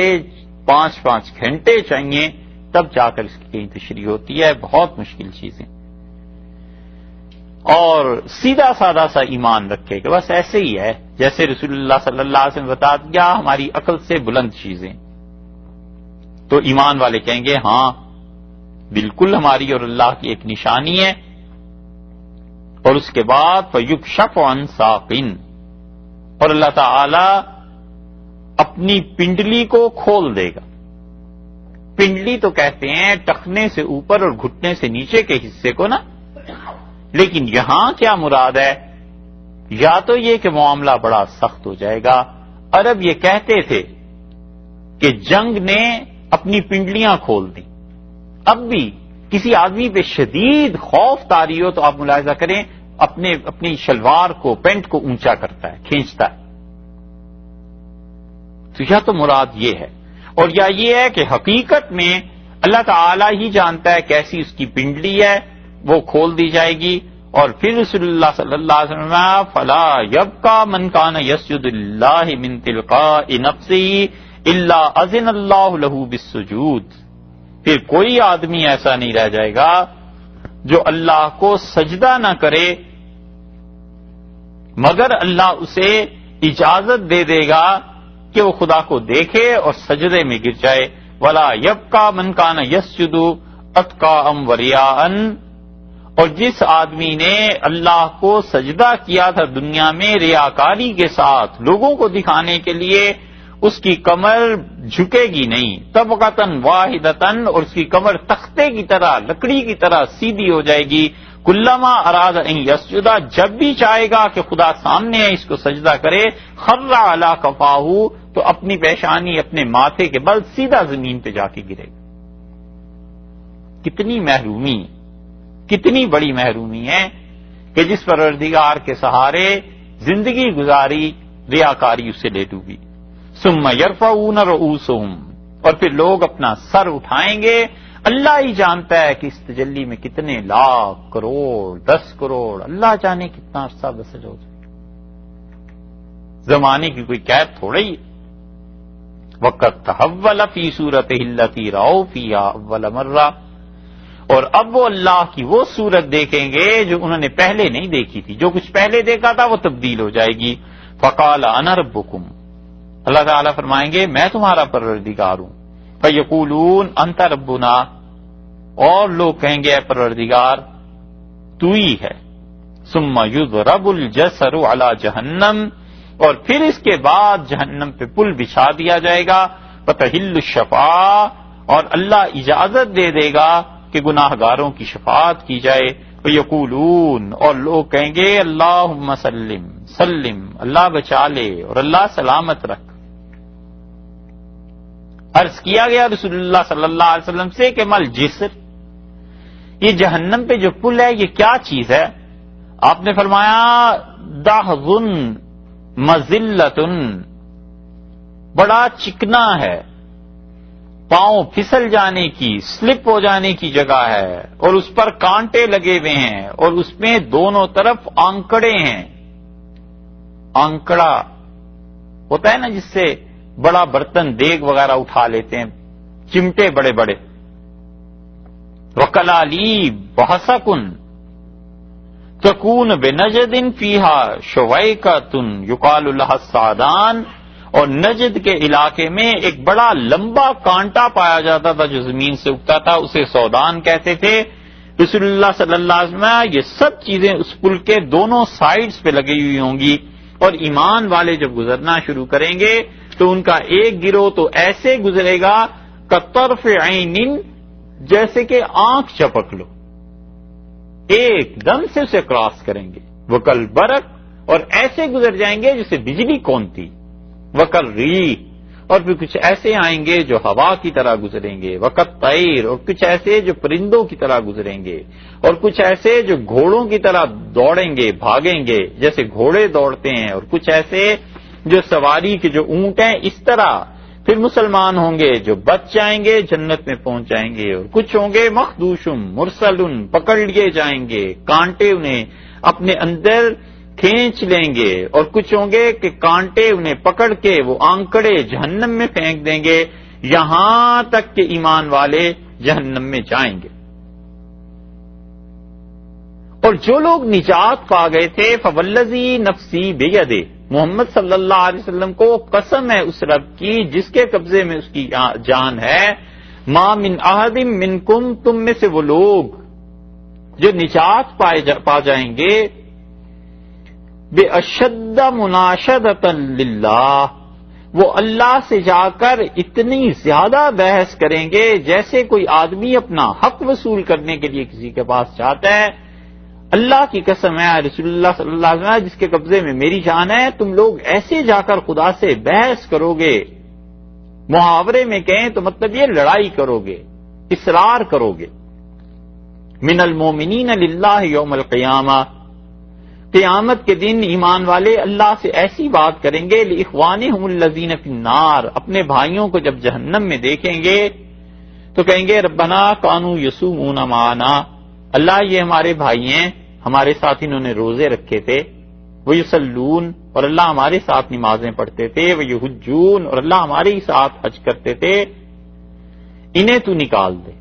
5 گھنٹے چاہیے تب جا کر اس کی کہیں تشریح ہوتی ہے، بہت مشکل چیزیں. اور سیدھا سادہ سا ایمان رکھے کہ بس ایسے ہی ہے جیسے رسول اللہ صلی اللہ علیہ وسلم بتا دیا، ہماری عقل سے بلند چیزیں. تو ایمان والے کہیں گے ہاں بالکل ہماری اور اللہ کی ایک نشانی ہے. اور اس کے بعد فَيُكْشَفُ عَنْ سَاقٍ، اور اللہ تعالی اپنی پنڈلی کو کھول دے گا. پنڈلی تو کہتے ہیں ٹخنے سے اوپر اور گھٹنے سے نیچے کے حصے کو نا، لیکن یہاں کیا مراد ہے؟ یا تو یہ کہ معاملہ بڑا سخت ہو جائے گا. عرب یہ کہتے تھے کہ جنگ نے اپنی پنڈلیاں کھول دیں. اب بھی کسی آدمی پہ شدید خوف طاری ہو تو آپ ملاحظہ کریں اپنی شلوار کو، پینٹ کو اونچا کرتا ہے، کھینچتا ہے. تو یا تو مراد یہ ہے، اور یا یہ ہے کہ حقیقت میں اللہ تعالی ہی جانتا ہے کیسی اس کی پنڈلی ہے، وہ کھول دی جائے گی. اور پھر رسول اللہ صلی اللہ علیہ وسلم فلا یبقى من کان یسجد للہ من تلقاء نفسہ الا اذن اللہ له بالسجود، پھر کوئی آدمی ایسا نہیں رہ جائے گا جو اللہ کو سجدہ نہ کرے مگر اللہ اسے اجازت دے دے گا کہ وہ خدا کو دیکھے اور سجدے میں گر جائے. ولا یبقى من کان یسجد اتقاء ورياء، اور جس آدمی نے اللہ کو سجدہ کیا تھا دنیا میں ریاکاری کے ساتھ، لوگوں کو دکھانے کے لیے، اس کی کمر جھکے گی نہیں، طبقتاً واحدتاً، اور اس کی کمر تختے کی طرح، لکڑی کی طرح سیدھی ہو جائے گی. کلما اراد ان یسجدا، جب بھی چاہے گا کہ خدا سامنے ہے اس کو سجدہ کرے، خر علی کفاہ، تو اپنی پیشانی، اپنے ماتھے کے بل سیدھا زمین پہ جا کے گرے گا. کتنی محرومی، کتنی بڑی محرومی ہے کہ جس پروردگار کے سہارے زندگی گزاری، ریاکاری اسے لے ڈوبی. ثم يرفعون رؤوسهم، اور پھر لوگ اپنا سر اٹھائیں گے. اللہ ہی جانتا ہے کہ اس تجلی میں کتنے لاکھ، کروڑ، 10 کروڑ، اللہ جانے کتنا عرصہ بسر ہو جائے. زمانے کی کوئی قید تھوڑا ہی. وقت تحول فی صورتہ التی رأوا فیہا اول مرہ، اور اب وہ اللہ کی وہ صورت دیکھیں گے جو انہوں نے پہلے نہیں دیکھی تھی. جو کچھ پہلے دیکھا تھا وہ تبدیل ہو جائے گی. فقال انا ربکم، اللہ تعالیٰ فرمائیں گے میں تمہارا پروردگار ہوں. فیقولون انت ربنا، اور لوگ کہیں گے اے پروردگار تو ہی ہے. ثم یضرب الجسر علی جہنم، اور پھر اس کے بعد جہنم پہ پل بچھا دیا جائے گا. فتحل الشفاعہ، اور اللہ اجازت دے دے گا کہ گناہ گاروں کی شفاعت کی جائے. ویقولون، اور لوگ کہیں گے اللہم سلم سلم، اللہ بچا لے اور اللہ سلامت رکھ. عرض کیا گیا رسول اللہ صلی اللہ علیہ وسلم سے کہ مل جسر، یہ جہنم پہ جو پل ہے یہ کیا چیز ہے؟ آپ نے فرمایا دہضن مذلتن، بڑا چکنا ہے، پاؤں پھسل جانے کی، سلپ ہو جانے کی جگہ ہے، اور اس پر کانٹے لگے ہوئے ہیں، اور اس میں دونوں طرف آنکڑے ہیں. آنکڑا ہوتا ہے نا جس سے بڑا برتن دیگ وغیرہ اٹھا لیتے ہیں، چمٹے بڑے بڑے. وکلالیب بحسکن تکون بنجد فیہا شویکۃ یقال لها السعدان، اور نجد کے علاقے میں ایک بڑا لمبا کانٹا پایا جاتا تھا جو زمین سے اگتا تھا، اسے سودان کہتے تھے. رسول اللہ صلی اللہ علیہ وسلم یہ سب چیزیں اس پل کے دونوں سائڈز پہ لگی ہوئی ہوں گی، اور ایمان والے جب گزرنا شروع کریں گے تو ان کا ایک گروہ تو ایسے گزرے گا کطرف عین، جیسے کہ آنکھ چپک لو، ایک دم سے اسے کراس کریں گے. وکل برق، اور ایسے گزر جائیں گے جیسے بجلی کونتی. وکل ریح، اور پھر کچھ ایسے آئیں گے جو ہوا کی طرح گزریں گے. وقت طیر، اور کچھ ایسے جو پرندوں کی طرح گزریں گے، اور کچھ ایسے جو گھوڑوں کی طرح دوڑیں گے بھاگیں گے جیسے گھوڑے دوڑتے ہیں، اور کچھ ایسے جو سواری کے جو اونٹ ہیں اس طرح. پھر مسلمان ہوں گے جو بچ جائیں گے جنت میں پہنچ جائیں گے، اور کچھ ہوں گے مخدوشم مرسلن، پکڑ لیے جائیں گے، کانٹے انہیں اپنے اندر کھینچ لیں گے، اور کچھ ہوں گے کہ کانٹے انہیں پکڑ کے وہ آنکڑے جہنم میں پھینک دیں گے، یہاں تک کہ ایمان والے جہنم میں جائیں گے. اور جو لوگ نجات پا گئے تھے فوالذی نفسی بیدہ، محمد صلی اللہ علیہ وسلم کو قسم ہے اس رب کی جس کے قبضے میں اس کی جان ہے، ما من احد منکم، تم میں سے وہ لوگ جو نجات پا جائیں گے، بے اشد مناشدۃ للہ، وہ اللہ سے جا کر اتنی زیادہ بحث کریں گے جیسے کوئی آدمی اپنا حق وصول کرنے کے لیے کسی کے پاس جاتا ہے. اللہ کی قسم ہے رسول اللہ صلی اللہ علیہ وسلم جس کے قبضے میں میری جان ہے، تم لوگ ایسے جا کر خدا سے بحث کرو گے، محاورے میں کہیں تو مطلب یہ لڑائی کرو گے، اصرار کرو گے. من المومنین للہ یوم القیامہ، قیامت کے دن ایمان والے اللہ سے ایسی بات کریں گے لإخوانہم الذین فی النار، اپنے بھائیوں کو جب جہنم میں دیکھیں گے تو کہیں گے ربنا کانوا یصومون معنا، اللہ یہ ہمارے بھائی ہیں، ہمارے ساتھ انہوں نے روزے رکھے تھے. ویصلون، اور اللہ ہمارے ساتھ نمازیں پڑھتے تھے. ویحجون، اور اللہ ہمارے ہی ساتھ حج کرتے تھے، انہیں تو نکال دے.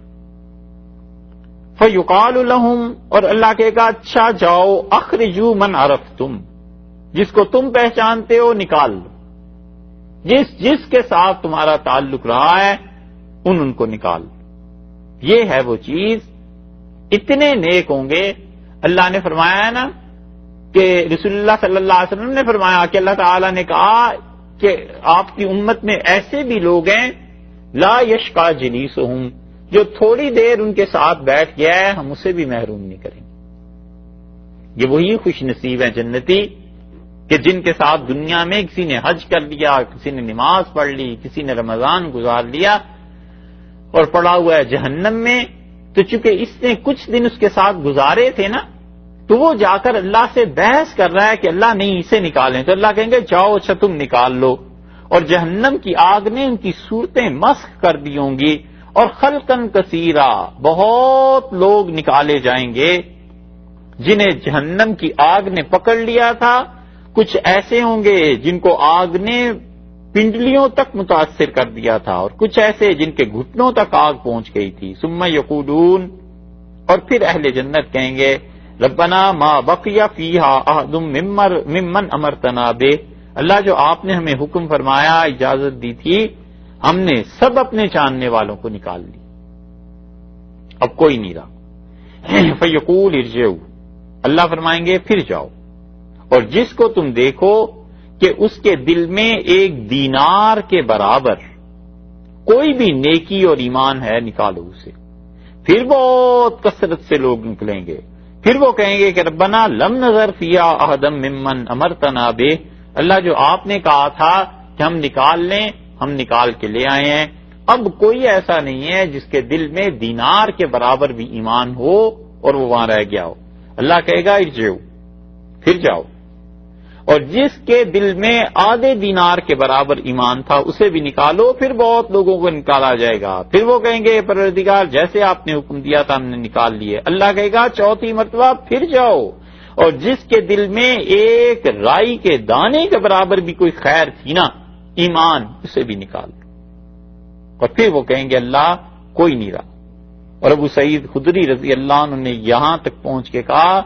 فیقال لہم، اور اللہ کہے گا اچھا جاؤ اخرجوا من عرفتم، جس کو تم پہچانتے ہو نکال لو، جس کے ساتھ تمہارا تعلق رہا ہے ان کو نکال لو. یہ ہے وہ چیز، اتنے نیک ہوں گے. اللہ نے فرمایا ہے نا کہ رسول اللہ صلی اللہ علیہ وسلم نے فرمایا کہ اللہ تعالیٰ نے کہا کہ آپ کی امت میں ایسے بھی لوگ ہیں لا یشقى جلیسہم، جو تھوڑی دیر ان کے ساتھ بیٹھ گیا ہے ہم اسے بھی محروم نہیں کریں گے. یہ وہی خوش نصیب ہیں جنتی کہ جن کے ساتھ دنیا میں کسی نے حج کر لیا، کسی نے نماز پڑھ لی، کسی نے رمضان گزار لیا، اور پڑا ہوا ہے جہنم میں. تو چونکہ اس نے کچھ دن اس کے ساتھ گزارے تھے نا، تو وہ جا کر اللہ سے بحث کر رہا ہے کہ اللہ نہیں اسے نکالیں، تو اللہ کہیں گے جاؤ اچھا تم نکال لو. اور جہنم کی آگ نے ان کی صورتیں مسخ کر دی ہوں گی، اور خلقن کثیرہ، بہت لوگ نکالے جائیں گے جنہیں جہنم کی آگ نے پکڑ لیا تھا. کچھ ایسے ہوں گے جن کو آگ نے پنڈلیوں تک متاثر کر دیا تھا، اور کچھ ایسے جن کے گھٹنوں تک آگ پہنچ گئی تھی. ثم یقولون، اور پھر اہل جنت کہیں گے ربنا ما بقی فیہا احد ممن امرتنا بہ، اللہ جو آپ نے ہمیں حکم فرمایا، اجازت دی تھی، ہم نے سب اپنے جاننے والوں کو نکال لی. اب کوئی نہیں رہا. فیقول ارجعوا، اللہ فرمائیں گے پھر جاؤ، اور جس کو تم دیکھو کہ اس کے دل میں ایک دینار کے برابر کوئی بھی نیکی اور ایمان ہے، نکالو اسے. پھر بہت کثرت سے لوگ نکلیں گے، پھر وہ کہیں گے کہ ربنا لم نظر فیہا احدا ممن امرتنا بہ، اللہ جو آپ نے کہا تھا کہ ہم نکال لیں، ہم نکال کے لے آئے ہیں. اب کوئی ایسا نہیں ہے جس کے دل میں دینار کے برابر بھی ایمان ہو اور وہ وہاں رہ گیا ہو. اللہ کہے گا ارجعوا، پھر جاؤ، اور جس کے دل میں آدھے دینار کے برابر ایمان تھا اسے بھی نکالو. پھر بہت لوگوں کو نکالا جائے گا، پھر وہ کہیں گے پروردگار جیسے آپ نے حکم دیا تھا ہم نے نکال لیے. اللہ کہے گا چوتھی مرتبہ پھر جاؤ، اور جس کے دل میں ایک رائی کے دانے کے برابر بھی کوئی خیر تھی نا، ایمان، اسے بھی نکال. اور پھر وہ کہیں گے اللہ کوئی نہیں رہا. اور ابو سعید خدری رضی اللہ عنہ نے یہاں تک پہنچ کے کہا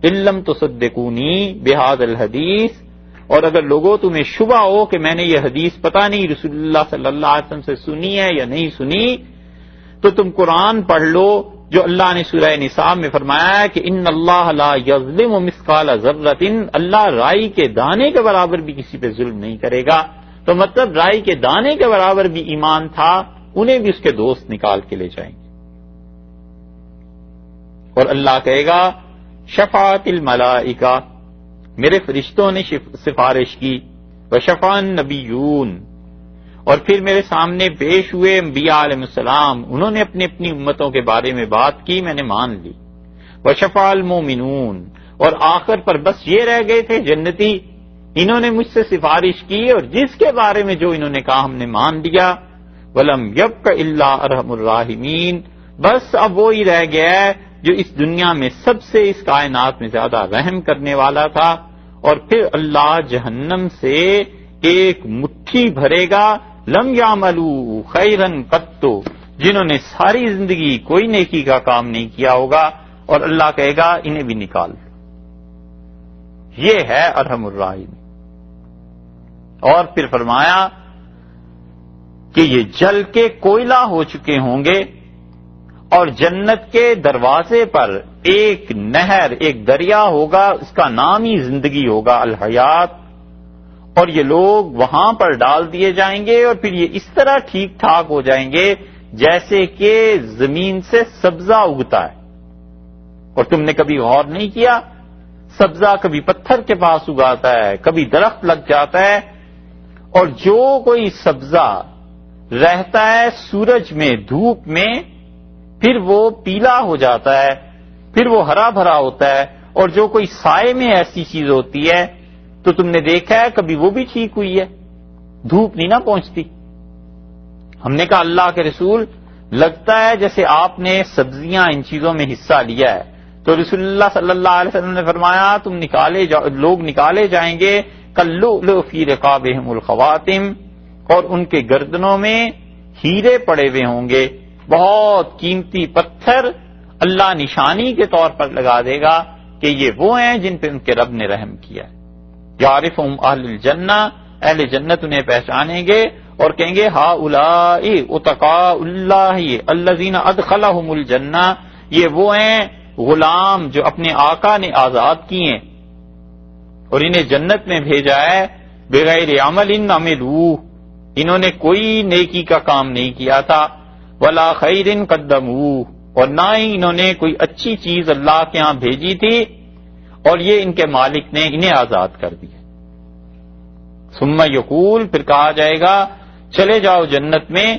علم تصدقونی بہذا الحدیث، اور اگر لوگوں تمہیں شبہ ہو کہ میں نے یہ حدیث پتہ نہیں رسول اللہ صلی اللہ علیہ وسلم سے سنی ہے یا نہیں سنی، تو تم قرآن پڑھ لو جو اللہ نے سورہ نساء میں فرمایا ہے کہ ان اللہ لا یظلم مثقال ذرۃ، اللہ رائی کے دانے کے برابر بھی کسی پہ ظلم نہیں کرے گا. تو مطلب رائی کے دانے کے برابر بھی ایمان تھا، انہیں بھی اس کے دوست نکال کے لے جائیں گے. اور اللہ کہے گا شفاعت الملائکہ، میرے فرشتوں نے سفارش کی، وشفع النبیون، اور پھر میرے سامنے پیش ہوئے انبیاء علیہ السلام، انہوں نے اپنی اپنی امتوں کے بارے میں بات کی، میں نے مان لی. وشفع المومنون، اور آخر پر بس یہ رہ گئے تھے جنتی، انہوں نے مجھ سے سفارش کی اور جس کے بارے میں جو انہوں نے کہا ہم نے مان لیا. ولم یبق الا ارحم الراحمین، بس اب وہی رہ گیا ہے جو اس دنیا میں سب سے اس کائنات میں زیادہ رحم کرنے والا تھا. اور پھر اللہ جہنم سے ایک مٹھی بھرے گا لم یعملوا خیرا قط، جنہوں نے ساری زندگی کوئی نیکی کا کام نہیں کیا ہوگا، اور اللہ کہے گا انہیں بھی نکال. یہ ہے ارحم الراحمین. اور پھر فرمایا کہ یہ جل کے کوئلہ ہو چکے ہوں گے، اور جنت کے دروازے پر ایک نہر، ایک دریا ہوگا، اس کا نام ہی زندگی ہوگا، الحیات. اور یہ لوگ وہاں پر ڈال دیے جائیں گے، اور پھر یہ اس طرح ٹھیک ٹھاک ہو جائیں گے جیسے کہ زمین سے سبزہ اگتا ہے. اور تم نے کبھی غور نہیں کیا، سبزہ کبھی پتھر کے پاس اگاتا ہے، کبھی درخت لگ جاتا ہے، اور جو کوئی سبزہ رہتا ہے سورج میں، دھوپ میں، پھر وہ پیلا ہو جاتا ہے، پھر وہ ہرا بھرا ہوتا ہے. اور جو کوئی سائے میں ایسی چیز ہوتی ہے تو تم نے دیکھا ہے کبھی وہ بھی ٹھیک ہوئی ہے، دھوپ نہیں نہ پہنچتی. ہم نے کہا اللہ کے رسول لگتا ہے جیسے آپ نے سبزیاں ان چیزوں میں حصہ لیا ہے. تو رسول اللہ صلی اللہ علیہ وسلم نے فرمایا لوگ نکالے جائیں گے کاللؤلؤ فی رقابہم الخواتم، اور ان کے گردنوں میں ہیرے پڑے ہوئے ہوں گے، بہت قیمتی پتھر اللہ نشانی کے طور پر لگا دے گا کہ یہ وہ ہیں جن پہ ان کے رب نے رحم کیا. یعرفہم اہل الجنہ، اہل جنت انہیں پہچانیں گے اور کہیں گے ہؤلاء اتقاء اللہ الذین ادخلہم الجنہ، یہ وہ ہیں غلام جو اپنے آقا نے آزاد کیے ہیں اور انہیں جنت میں بھیجا ہے بغیر عمل عملوہ، انہوں نے کوئی نیکی کا کام نہیں کیا تھا، ولا خیر قدموہ، اور نہ ہی انہوں نے کوئی اچھی چیز اللہ کے ہاں بھیجی تھی، اور یہ ان کے مالک نے انہیں آزاد کر دیا. ثم یقول، پھر کہا جائے گا چلے جاؤ جنت میں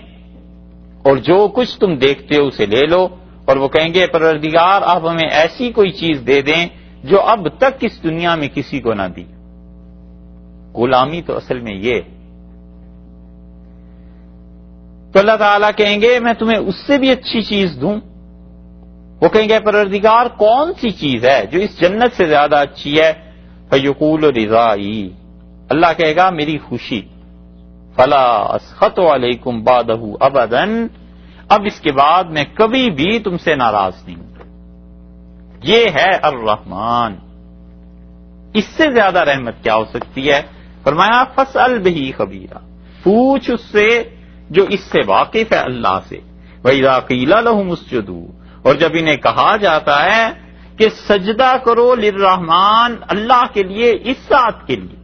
اور جو کچھ تم دیکھتے ہو اسے لے لو. اور وہ کہیں گے پروردگار آپ ہمیں ایسی کوئی چیز دے دیں جو اب تک اس دنیا میں کسی کو نہ دی. غلامی تو اصل میں یہ. تو اللہ تعالیٰ کہیں گے میں تمہیں اس سے بھی اچھی چیز دوں. وہ کہیں گے پروردگار کون سی چیز ہے جو اس جنت سے زیادہ اچھی ہے؟ فیقول رضائی، اللہ کہے گا میری خوشی. فلا اسخط علیکم بعدہ ابدا، اب اس کے بعد میں کبھی بھی تم سے ناراض نہیں ہوں. یہ ہے الرحمن. اس سے زیادہ رحمت کیا ہو سکتی ہے؟ فرمایا فاسأل بہ خبیرا، پوچھ اس سے جو اس سے واقف ہے اللہ سے. وَإِذَا قِيلَ لَهُمُ اسْجُدُوا، اور جب انہیں کہا جاتا ہے کہ سجدہ کرو للرحمن، اللہ کے لیے، اس ذات کے لیے،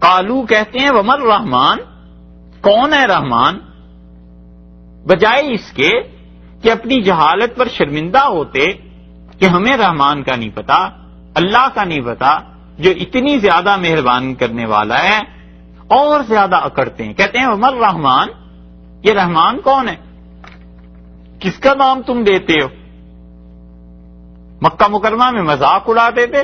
قالو کہتے ہیں ومن رحمان، کون ہے رحمان؟ بجائے اس کے کہ اپنی جہالت پر شرمندہ ہوتے کہ ہمیں رحمان کا نہیں پتا، اللہ کا نہیں پتا، جو اتنی زیادہ مہربانی کرنے والا ہے، اور زیادہ اکڑتے ہیں، کہتے ہیں ومن رحمان، یہ رحمان کون ہے؟ کس کا نام تم دیتے ہو؟ مکہ مکرمہ میں مذاق اڑاتے تھے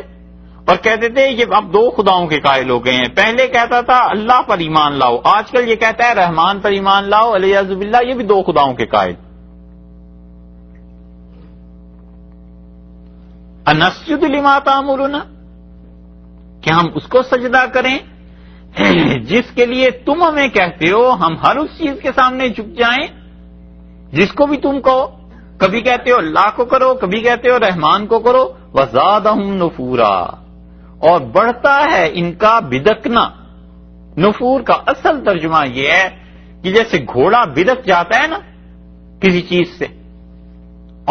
اور کہتے تھے یہ اب 2 خداؤں کے قائل ہو گئے ہیں، پہلے کہتا تھا اللہ پر ایمان لاؤ، آج کل یہ کہتا ہے رحمان پر ایمان لاؤ، الیاذ باللہ یہ بھی 2 خداؤں کے قائل۔ انسجد لما تامرنا، کہ ہم اس کو سجدہ کریں جس کے لیے تم ہمیں کہتے ہو، ہم ہر اس چیز کے سامنے جھک جائیں جس کو بھی تم کہو، کبھی کہتے ہو اللہ کو کرو، کبھی کہتے ہو رحمان کو کرو، وزادہم نفورا، اور بڑھتا ہے ان کا بدکنا۔ نفور کا اصل ترجمہ یہ ہے کہ جیسے گھوڑا بدک جاتا ہے نا کسی چیز سے،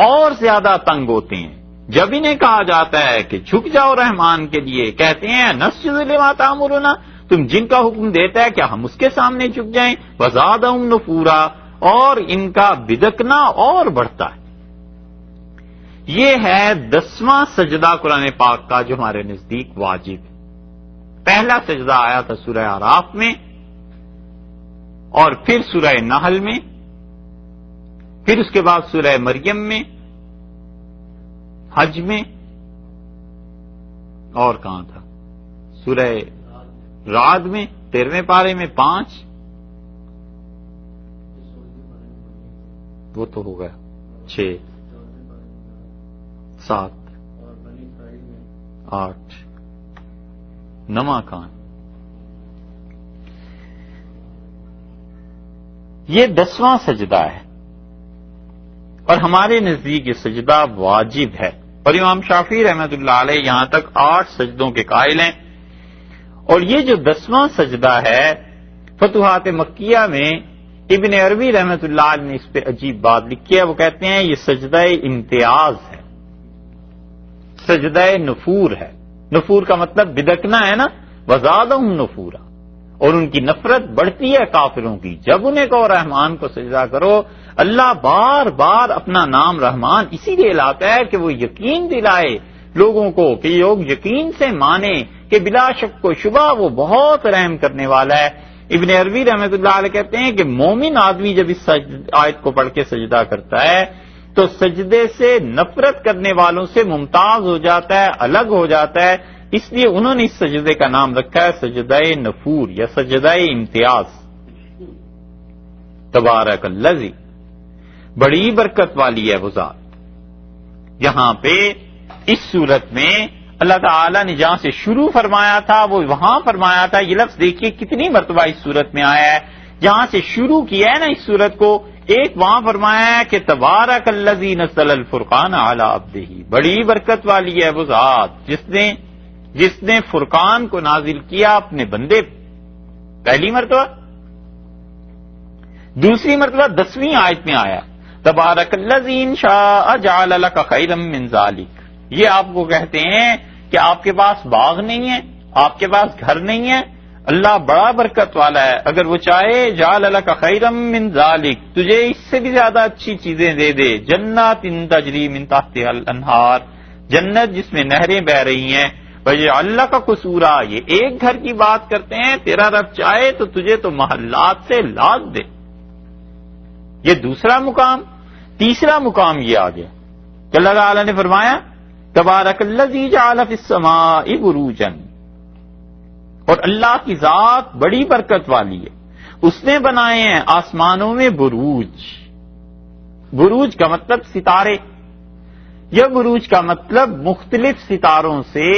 اور زیادہ تنگ ہوتے ہیں۔ جب انہیں کہا جاتا ہے کہ جھک جاؤ رحمان کے لیے، کہتے ہیں نسجد لما تامرنا، تم جن کا حکم دیتا ہے کیا ہم اس کے سامنے جھک جائیں؟ وزادہم نفورا، اور ان کا بدکنا اور بڑھتا ہے۔ یہ ہے 10واں سجدہ قرآن پاک کا جو ہمارے نزدیک واجب ہے۔ پہلا سجدہ آیا تھا سورہ اعراف میں، اور پھر سورہ نحل میں، پھر اس کے بعد سورہ مریم میں، حج میں، اور کہاں تھا؟ سورہ رعد میں 13ویں پارے میں 5، وہ تو ہو گیا 6، 7، 8، 9 کان۔ یہ 10واں سجدہ ہے، اور ہمارے نزدیک یہ سجدہ واجب ہے، اور امام شافعی رحمۃ اللہ علیہ یہاں تک 8 سجدوں کے قائل ہیں۔ اور یہ جو 10واں سجدہ ہے، فتوحات مکیہ میں ابن عربی رحمۃ اللہ علیہ نے اس پہ عجیب بات لکھی ہے، وہ کہتے ہیں یہ سجدہ امتیاز ہے، سجدہ نفور ہے۔ نفور کا مطلب بدکنا ہے نا، وزادہم نفورا، اور ان کی نفرت بڑھتی ہے کافروں کی۔ جب انہیں کہو رحمان کو سجدہ کرو، اللہ بار بار اپنا نام رحمان اسی لیے لاتا ہے کہ وہ یقین دلائے لوگوں کو، کہ لوگ یقین سے مانیں کہ بلا شک و شبہ وہ بہت رحم کرنے والا ہے۔ ابن عربی رحمۃ اللہ علیہ کہتے ہیں کہ مومن آدمی جب اس آیت کو پڑھ کے سجدہ کرتا ہے تو سجدے سے نفرت کرنے والوں سے ممتاز ہو جاتا ہے، الگ ہو جاتا ہے، اس لیے انہوں نے اس سجدے کا نام رکھا ہے سجدہ نفور یا سجدہ امتیاز۔ تبارک الذی، بڑی برکت والی ہے وہ ذات۔ یہاں پہ اس صورت میں اللہ تعالیٰ نے جہاں سے شروع فرمایا تھا وہ وہاں فرمایا تھا۔ یہ لفظ دیکھیے کتنی مرتبہ اس صورت میں آیا ہے، جہاں سے شروع کیا ہے نا اس صورت کو، ایک وہاں فرمایا ہے کہ تبارک الذی نزل الفرقان علی عبدہ، بڑی برکت والی ہے وہ ذات جس نے فرقان کو نازل کیا اپنے بندے، پہلی مرتبہ۔ دوسری مرتبہ 10ویں آیت میں آیا تبارک الذی ان شاء جعل لک خیرا من ذلک۔ یہ آپ کو کہتے ہیں کہ آپ کے پاس باغ نہیں ہے، آپ کے پاس گھر نہیں ہے، اللہ بڑا برکت والا ہے، اگر وہ چاہے جعل لک خیرا من ذلک، تجھے اس سے بھی زیادہ اچھی چیزیں دے دے۔ جنات تجری من تحتها الانہار، جنت جس میں نہریں بہ رہی ہیں۔ وجعل لک قصورا، یہ ایک گھر کی بات کرتے ہیں، تیرا رب چاہے تو تجھے تو محلات سے لاد دے۔ یہ دوسرا مقام۔ تیسرا مقام یہ آ گیا کہ اللہ تعالیٰ نے فرمایا تبارک الذی جعل فی السماء بروجا، اور اللہ کی ذات بڑی برکت والی ہے، اس نے بنائے ہیں آسمانوں میں بروج۔ بروج کا مطلب ستارے، یا بروج کا مطلب مختلف ستاروں سے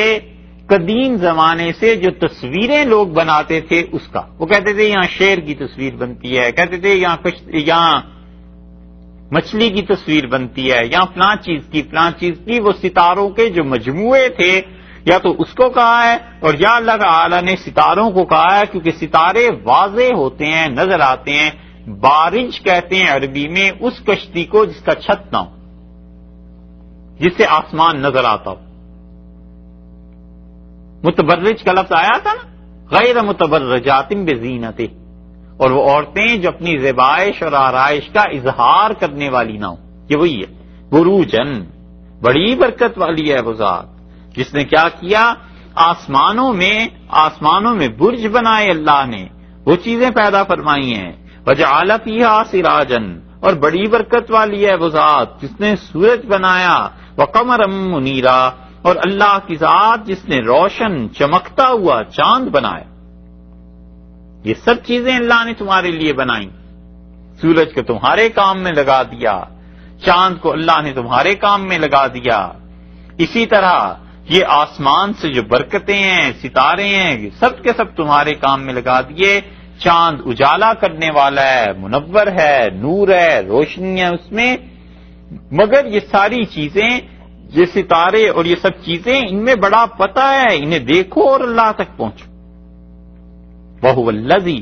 قدیم زمانے سے جو تصویریں لوگ بناتے تھے اس کا۔ وہ کہتے تھے یہاں شیر کی تصویر بنتی ہے، کہتے تھے یہاں مچھلی کی تصویر بنتی ہے، یا فلاں چیز کی، وہ ستاروں کے جو مجموعے تھے یا تو اس کو کہا ہے، اور یا اللہ تعالی نے ستاروں کو کہا ہے کیونکہ ستارے واضح ہوتے ہیں، نظر آتے ہیں، بارج کہتے ہیں عربی میں اس کشتی کو جس کا چھت نہ ہو، جس سے آسمان نظر آتا ہو. متبرج کا لفظ آیا تھا نا، غیر متبرجات بزینت، اور وہ عورتیں جو اپنی زیبائش اور آرائش کا اظہار کرنے والی نہ ہو. یہ وہی ہے بروجن، بڑی برکت والی ہے وہ ذات جس نے کیا کیا، آسمانوں میں برج بنائے اللہ نے، وہ چیزیں پیدا فرمائی ہیں. وجعل فیہا سراجن، اور بڑی برکت والی ہے وہ ذات جس نے سورج بنایا. وقمرا منیرا، اور اللہ کی ذات جس نے روشن چمکتا ہوا چاند بنایا. یہ سب چیزیں اللہ نے تمہارے لیے بنائی. سورج کو تمہارے کام میں لگا دیا، چاند کو اللہ نے تمہارے کام میں لگا دیا. اسی طرح یہ آسمان سے جو برکتیں ہیں، ستارے ہیں، سب کے سب تمہارے کام میں لگا دیے. چاند اجالا کرنے والا ہے، منور ہے، نور ہے، روشنی ہے اس میں. مگر یہ ساری چیزیں، یہ ستارے اور یہ سب چیزیں، ان میں بڑا پتہ ہے، انہیں دیکھو اور اللہ تک پہنچو. وَهُوَ الَّذِي،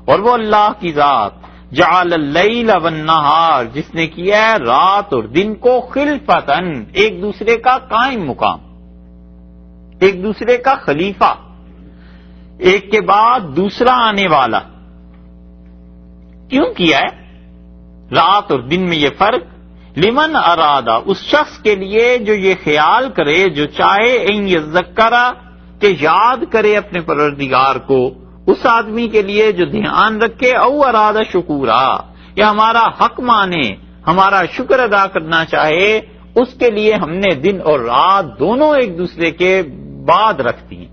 اور وہ اللہ کی ذات، جعل اللیل والنہار، جس نے کیا ہے رات اور دن کو خلفتاً، ایک دوسرے کا قائم مقام، ایک دوسرے کا خلیفہ، ایک کے بعد دوسرا آنے والا. کیوں کیا ہے رات اور دن میں یہ فرق؟ لمن ارادہ، اس شخص کے لیے جو یہ خیال کرے، جو چاہے ان یذکرہ، کہ یاد کرے اپنے پروردگار کو. اس آدمی کے لیے جو دھیان رکھے، او ارادہ شکورا، یا ہمارا حق مانے، ہمارا شکر ادا کرنا چاہے، اس کے لیے ہم نے دن اور رات دونوں ایک دوسرے کے بعد رکھ دی.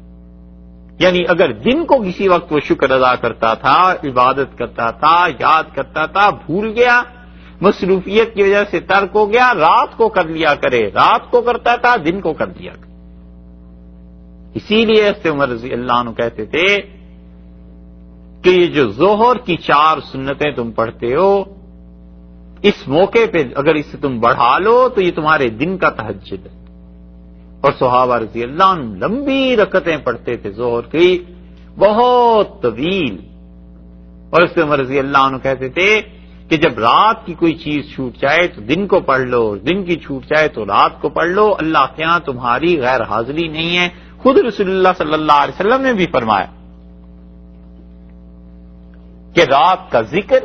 یعنی اگر دن کو کسی وقت وہ شکر ادا کرتا تھا، عبادت کرتا تھا، یاد کرتا تھا، بھول گیا، مصروفیت کی وجہ سے ترک ہو گیا، رات کو کر لیا کرے، رات کو کرتا تھا، دن کو کر دیا کرے. اسی لیے حضرت عمر رضی اللہ عنہ کہتے تھے کہ یہ جو ظہر کی 4 سنتیں تم پڑھتے ہو، اس موقع پہ اگر اسے تم بڑھا لو تو یہ تمہارے دن کا تہجد ہے. اور صحابہ رضی اللہ عنہ لمبی رکعتیں پڑھتے تھے ظہر کی، بہت طویل. اور اس سے عمر رضی اللہ عنہ کہتے تھے کہ جب رات کی کوئی چیز چھوٹ جائے تو دن کو پڑھ لو، دن کی چھوٹ جائے تو رات کو پڑھ لو، اللہ کے ہاں تمہاری غیر حاضری نہیں ہے. خود رسول اللہ صلی اللہ علیہ وسلم نے بھی فرمایا کہ رات کا ذکر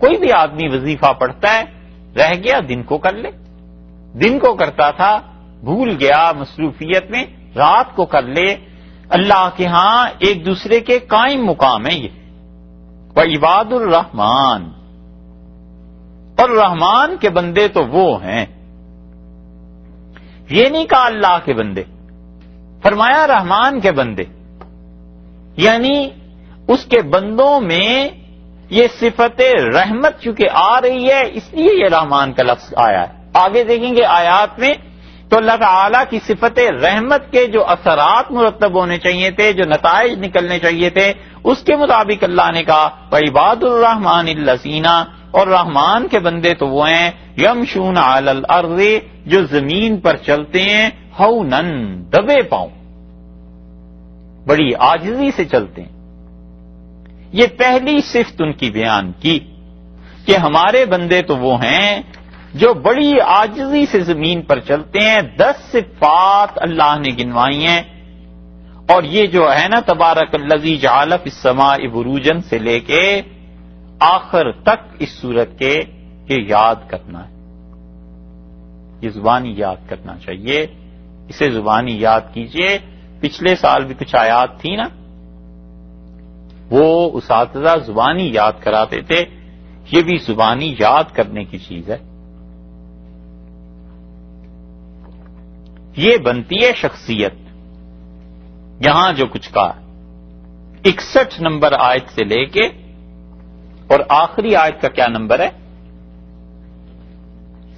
کوئی بھی آدمی وظیفہ پڑھتا ہے، رہ گیا دن کو کر لے، دن کو کرتا تھا، بھول گیا مصروفیت میں، رات کو کر لے. اللہ کے ہاں ایک دوسرے کے قائم مقام ہے یہ. وعباد الرحمن، اور رحمان کے بندے تو وہ ہیں. یہ نہیں کہا اللہ کے بندے، فرمایا رحمان کے بندے. یعنی اس کے بندوں میں یہ صفت رحمت چونکہ آ رہی ہے، اس لیے یہ رحمان کا لفظ آیا ہے. آگے دیکھیں گے آیات میں تو اللہ تعالیٰ کی صفت رحمت کے جو اثرات مرتب ہونے چاہیے تھے، جو نتائج نکلنے چاہیے تھے، اس کے مطابق اللہ نے کہا وعباد الرحمن الذین، اور رحمان کے بندے تو وہ ہیں یمشون علی الارض، جو زمین پر چلتے ہیں، ہونن، دبے پاؤں، بڑی عاجزی سے چلتے ہیں. یہ پہلی صفت ان کی بیان کی کہ ہمارے بندے تو وہ ہیں جو بڑی عاجزی سے زمین پر چلتے ہیں. 10 صفات اللہ نے گنوائی ہیں. اور یہ جو ہے نا تبارک الذی جعل فی السماء بروجن سے لے کے آخر تک اس صورت کے یہ یاد کرنا ہے، یہ زبانی یاد کرنا چاہیے. اسے زبانی یاد کیجئے. پچھلے سال بھی کچھ آیات تھی نا، وہ اساتذہ زبانی یاد کراتے تھے. یہ بھی زبانی یاد کرنے کی چیز ہے. یہ بنتی ہے شخصیت. یہاں جو کچھ کہا 61 نمبر آیت سے لے کے اور آخری آیت کا کیا نمبر ہے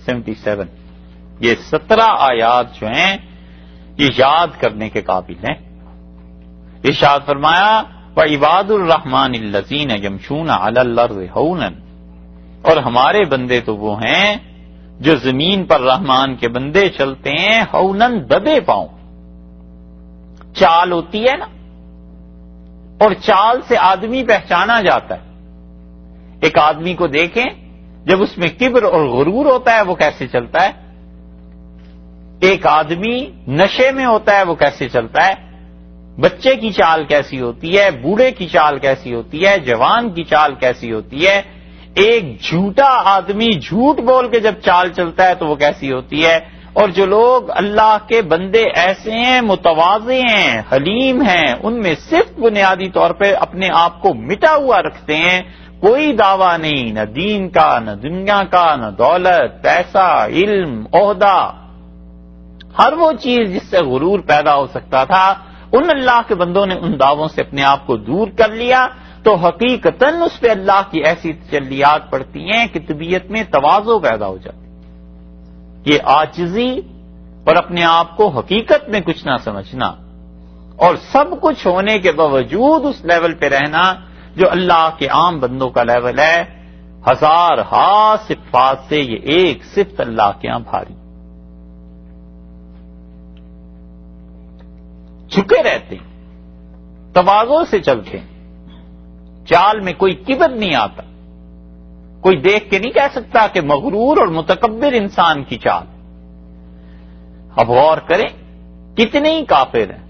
77، یہ 17 آیات جو ہیں یہ یاد کرنے کے قابل ہیں. ارشاد فرمایا وعباد الرحمن الذین یمشون علی الارض ہونا، اور ہمارے بندے تو وہ ہیں جو زمین پر رحمان کے بندے چلتے ہیں ہونن، دبے پاؤں. چال ہوتی ہے نا، اور چال سے آدمی پہچانا جاتا ہے. ایک آدمی کو دیکھیں جب اس میں کبر اور غرور ہوتا ہے وہ کیسے چلتا ہے، ایک آدمی نشے میں ہوتا ہے وہ کیسے چلتا ہے، بچے کی چال کیسی ہوتی ہے، بوڑھے کی چال کیسی ہوتی ہے، جوان کی چال کیسی ہوتی ہے، ایک جھوٹا آدمی جھوٹ بول کے جب چال چلتا ہے تو وہ کیسی ہوتی ہے، اور جو لوگ اللہ کے بندے ایسے ہیں، متواضع ہیں، حلیم ہیں، ان میں صرف بنیادی طور پہ اپنے آپ کو مٹا ہوا رکھتے ہیں، کوئی دعویٰ نہیں، نہ دین کا، نہ دنیا کا، نہ دولت، پیسہ، علم، عہدہ، ہر وہ چیز جس سے غرور پیدا ہو سکتا تھا، ان اللہ کے بندوں نے ان دعووں سے اپنے آپ کو دور کر لیا تو حقیقتاً اس پہ اللہ کی ایسی تجلیات پڑتی ہیں کہ طبیعت میں تواضع پیدا ہو جاتی، یہ عاجزی اور اپنے آپ کو حقیقت میں کچھ نہ سمجھنا، اور سب کچھ ہونے کے باوجود اس لیول پہ رہنا جو اللہ کے عام بندوں کا لیول ہے، ہزار صفات سے یہ ایک صفت اللہ کے ہاں بھاری، جھکے رہتے ہیں، تواضع سے چلتے ہیں، چال میں کوئی کبر نہیں آتا، کوئی دیکھ کے نہیں کہہ سکتا کہ مغرور اور متکبر انسان کی چال۔ اب غور کریں کتنے ہی کافر ہیں،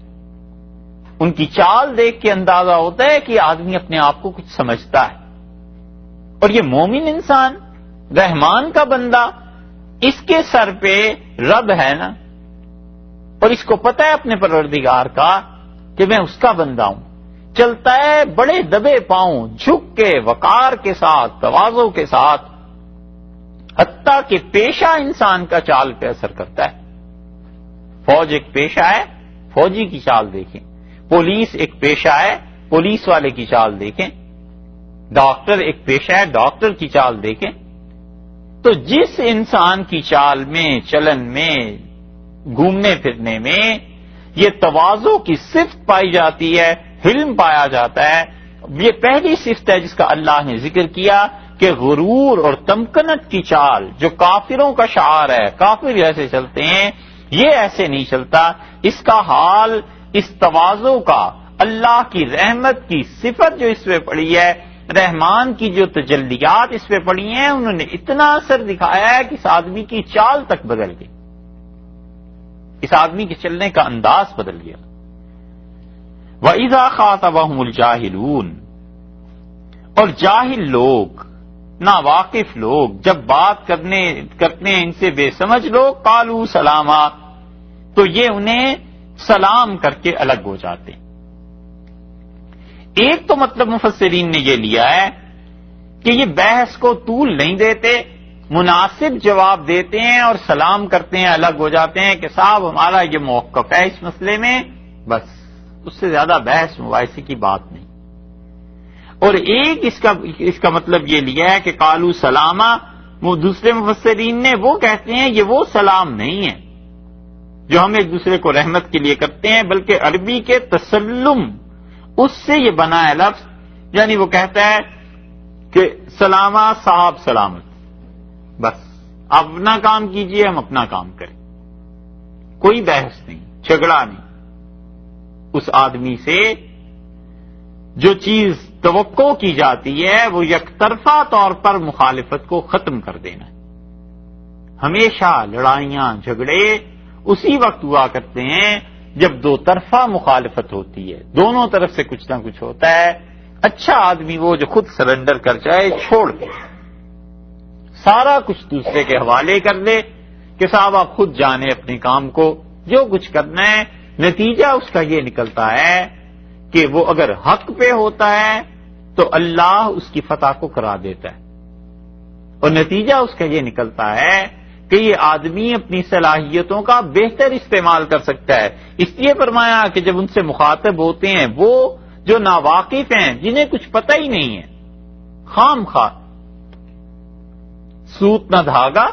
ان کی چال دیکھ کے اندازہ ہوتا ہے کہ آدمی اپنے آپ کو کچھ سمجھتا ہے، اور یہ مومن انسان، رحمان کا بندہ، اس کے سر پہ رب ہے نا، اور اس کو پتہ ہے اپنے پروردگار کا کہ میں اس کا بندہ ہوں، چلتا ہے بڑے دبے پاؤں، جھک کے، وقار کے ساتھ، تواضع کے ساتھ، حتیٰ کہ پیشہ انسان کا چال پہ اثر کرتا ہے۔ فوج ایک پیشہ ہے، فوجی کی چال دیکھیں، پولیس ایک پیشہ ہے، پولیس والے کی چال دیکھیں، ڈاکٹر ایک پیشہ ہے، ڈاکٹر کی چال دیکھیں۔ تو جس انسان کی چال میں، چلن میں، گھومنے پھرنے میں یہ تواضع کی صفت پائی جاتی ہے، حلم پایا جاتا ہے، یہ پہلی صفت ہے جس کا اللہ نے ذکر کیا کہ غرور اور تمکنت کی چال جو کافروں کا شعار ہے، کافر جیسے چلتے ہیں، یہ ایسے نہیں چلتا، اس کا حال اس تواضع کا، اللہ کی رحمت کی صفت جو اس پہ پڑی ہے، رحمان کی جو تجلیات اس پہ پڑی ہیں، انہوں نے اتنا اثر دکھایا ہے کہ اس آدمی کی چال تک بدل گئی، اس آدمی کے چلنے کا انداز بدل گیا۔ وَإِذَا خَاطَبَهُمُ الْجَاهِلُونَ، اور جاہل لوگ، ناواقف لوگ جب بات کرتے ہیں ان سے، بے سمجھ لوگ، قالوا سلاما، تو یہ انہیں سلام کر کے الگ ہو جاتے ہیں۔ ایک تو مطلب مفسرین نے یہ لیا ہے کہ یہ بحث کو طول نہیں دیتے، مناسب جواب دیتے ہیں اور سلام کرتے ہیں، الگ ہو جاتے ہیں کہ صاحب ہمارا یہ موقف ہے اس مسئلے میں، بس اس سے زیادہ بحث مباحثے کی بات نہیں۔ اور ایک اس کا مطلب یہ لیا ہے کہ قالوا سلاما، وہ دوسرے مفسرین نے وہ کہتے ہیں یہ وہ سلام نہیں ہے جو ہم ایک دوسرے کو رحمت کے لیے کرتے ہیں، بلکہ عربی کے تسلم اس سے یہ بنا ہے لفظ، یعنی وہ کہتا ہے کہ سلامہ صاحب سلامت، بس آپ اپنا کام کیجئے، ہم اپنا کام کریں، کوئی بحث نہیں، جھگڑا نہیں، اس آدمی سے جو چیز توقع کی جاتی ہے وہ یک طرفہ طور پر مخالفت کو ختم کر دینا ہے۔ ہمیشہ لڑائیاں، جھگڑے اسی وقت ہوا کرتے ہیں جب دو طرفہ مخالفت ہوتی ہے، دونوں طرف سے کچھ نہ کچھ ہوتا ہے۔ اچھا آدمی وہ جو خود سرنڈر کر جائے، چھوڑ دے، سارا کچھ دوسرے کے حوالے کر دے کہ صاحب آپ خود جانیں اپنے کام کو، جو کچھ کرنا ہے، نتیجہ اس کا یہ نکلتا ہے کہ وہ اگر حق پہ ہوتا ہے تو اللہ اس کی فتح کو کرا دیتا ہے، اور نتیجہ اس کا یہ نکلتا ہے کہ یہ آدمی اپنی صلاحیتوں کا بہتر استعمال کر سکتا ہے۔ اس لیے فرمایا کہ جب ان سے مخاطب ہوتے ہیں وہ جو ناواقف ہیں، جنہیں کچھ پتہ ہی نہیں ہے، خام خواہ، سوت نہ دھاگا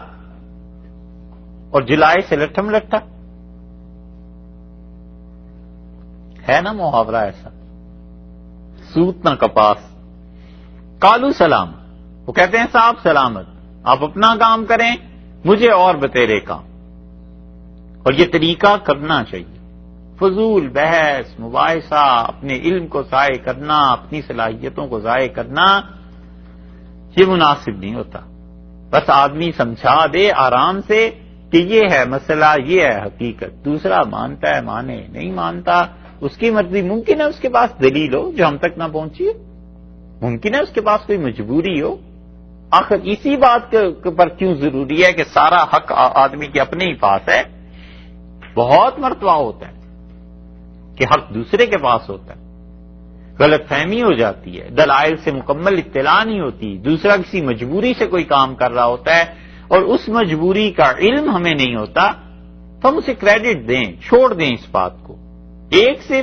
اور جلائے سے لٹھم لٹھا، ہے نا محاورہ ایسا، سوت نہ کپاس۔ قالوا سلام، وہ کہتے ہیں صاحب سلامت، آپ اپنا کام کریں، مجھے اور بتیرے کام۔ اور یہ طریقہ کرنا چاہیے، فضول بحث مباحثہ، اپنے علم کو ضائع کرنا، اپنی صلاحیتوں کو ضائع کرنا، یہ مناسب نہیں ہوتا. بس آدمی سمجھا دے آرام سے کہ یہ ہے مسئلہ، یہ ہے حقیقت، دوسرا مانتا ہے مانے، نہیں مانتا اس کی مرضی. ممکن ہے اس کے پاس دلیل ہو جو ہم تک نہ پہنچی ہے، ممکن ہے اس کے پاس کوئی مجبوری ہو. آخر اسی بات پر کیوں ضروری ہے کہ سارا حق آدمی کے اپنے ہی پاس ہے؟ بہت مرتبہ ہوتا ہے کہ حق دوسرے کے پاس ہوتا ہے، غلط فہمی ہو جاتی ہے، دلائل سے مکمل اطلاع نہیں ہوتی، دوسرا کسی مجبوری سے کوئی کام کر رہا ہوتا ہے اور اس مجبوری کا علم ہمیں نہیں ہوتا، تو ہم اسے کریڈٹ دیں، چھوڑ دیں اس بات کو. ایک سے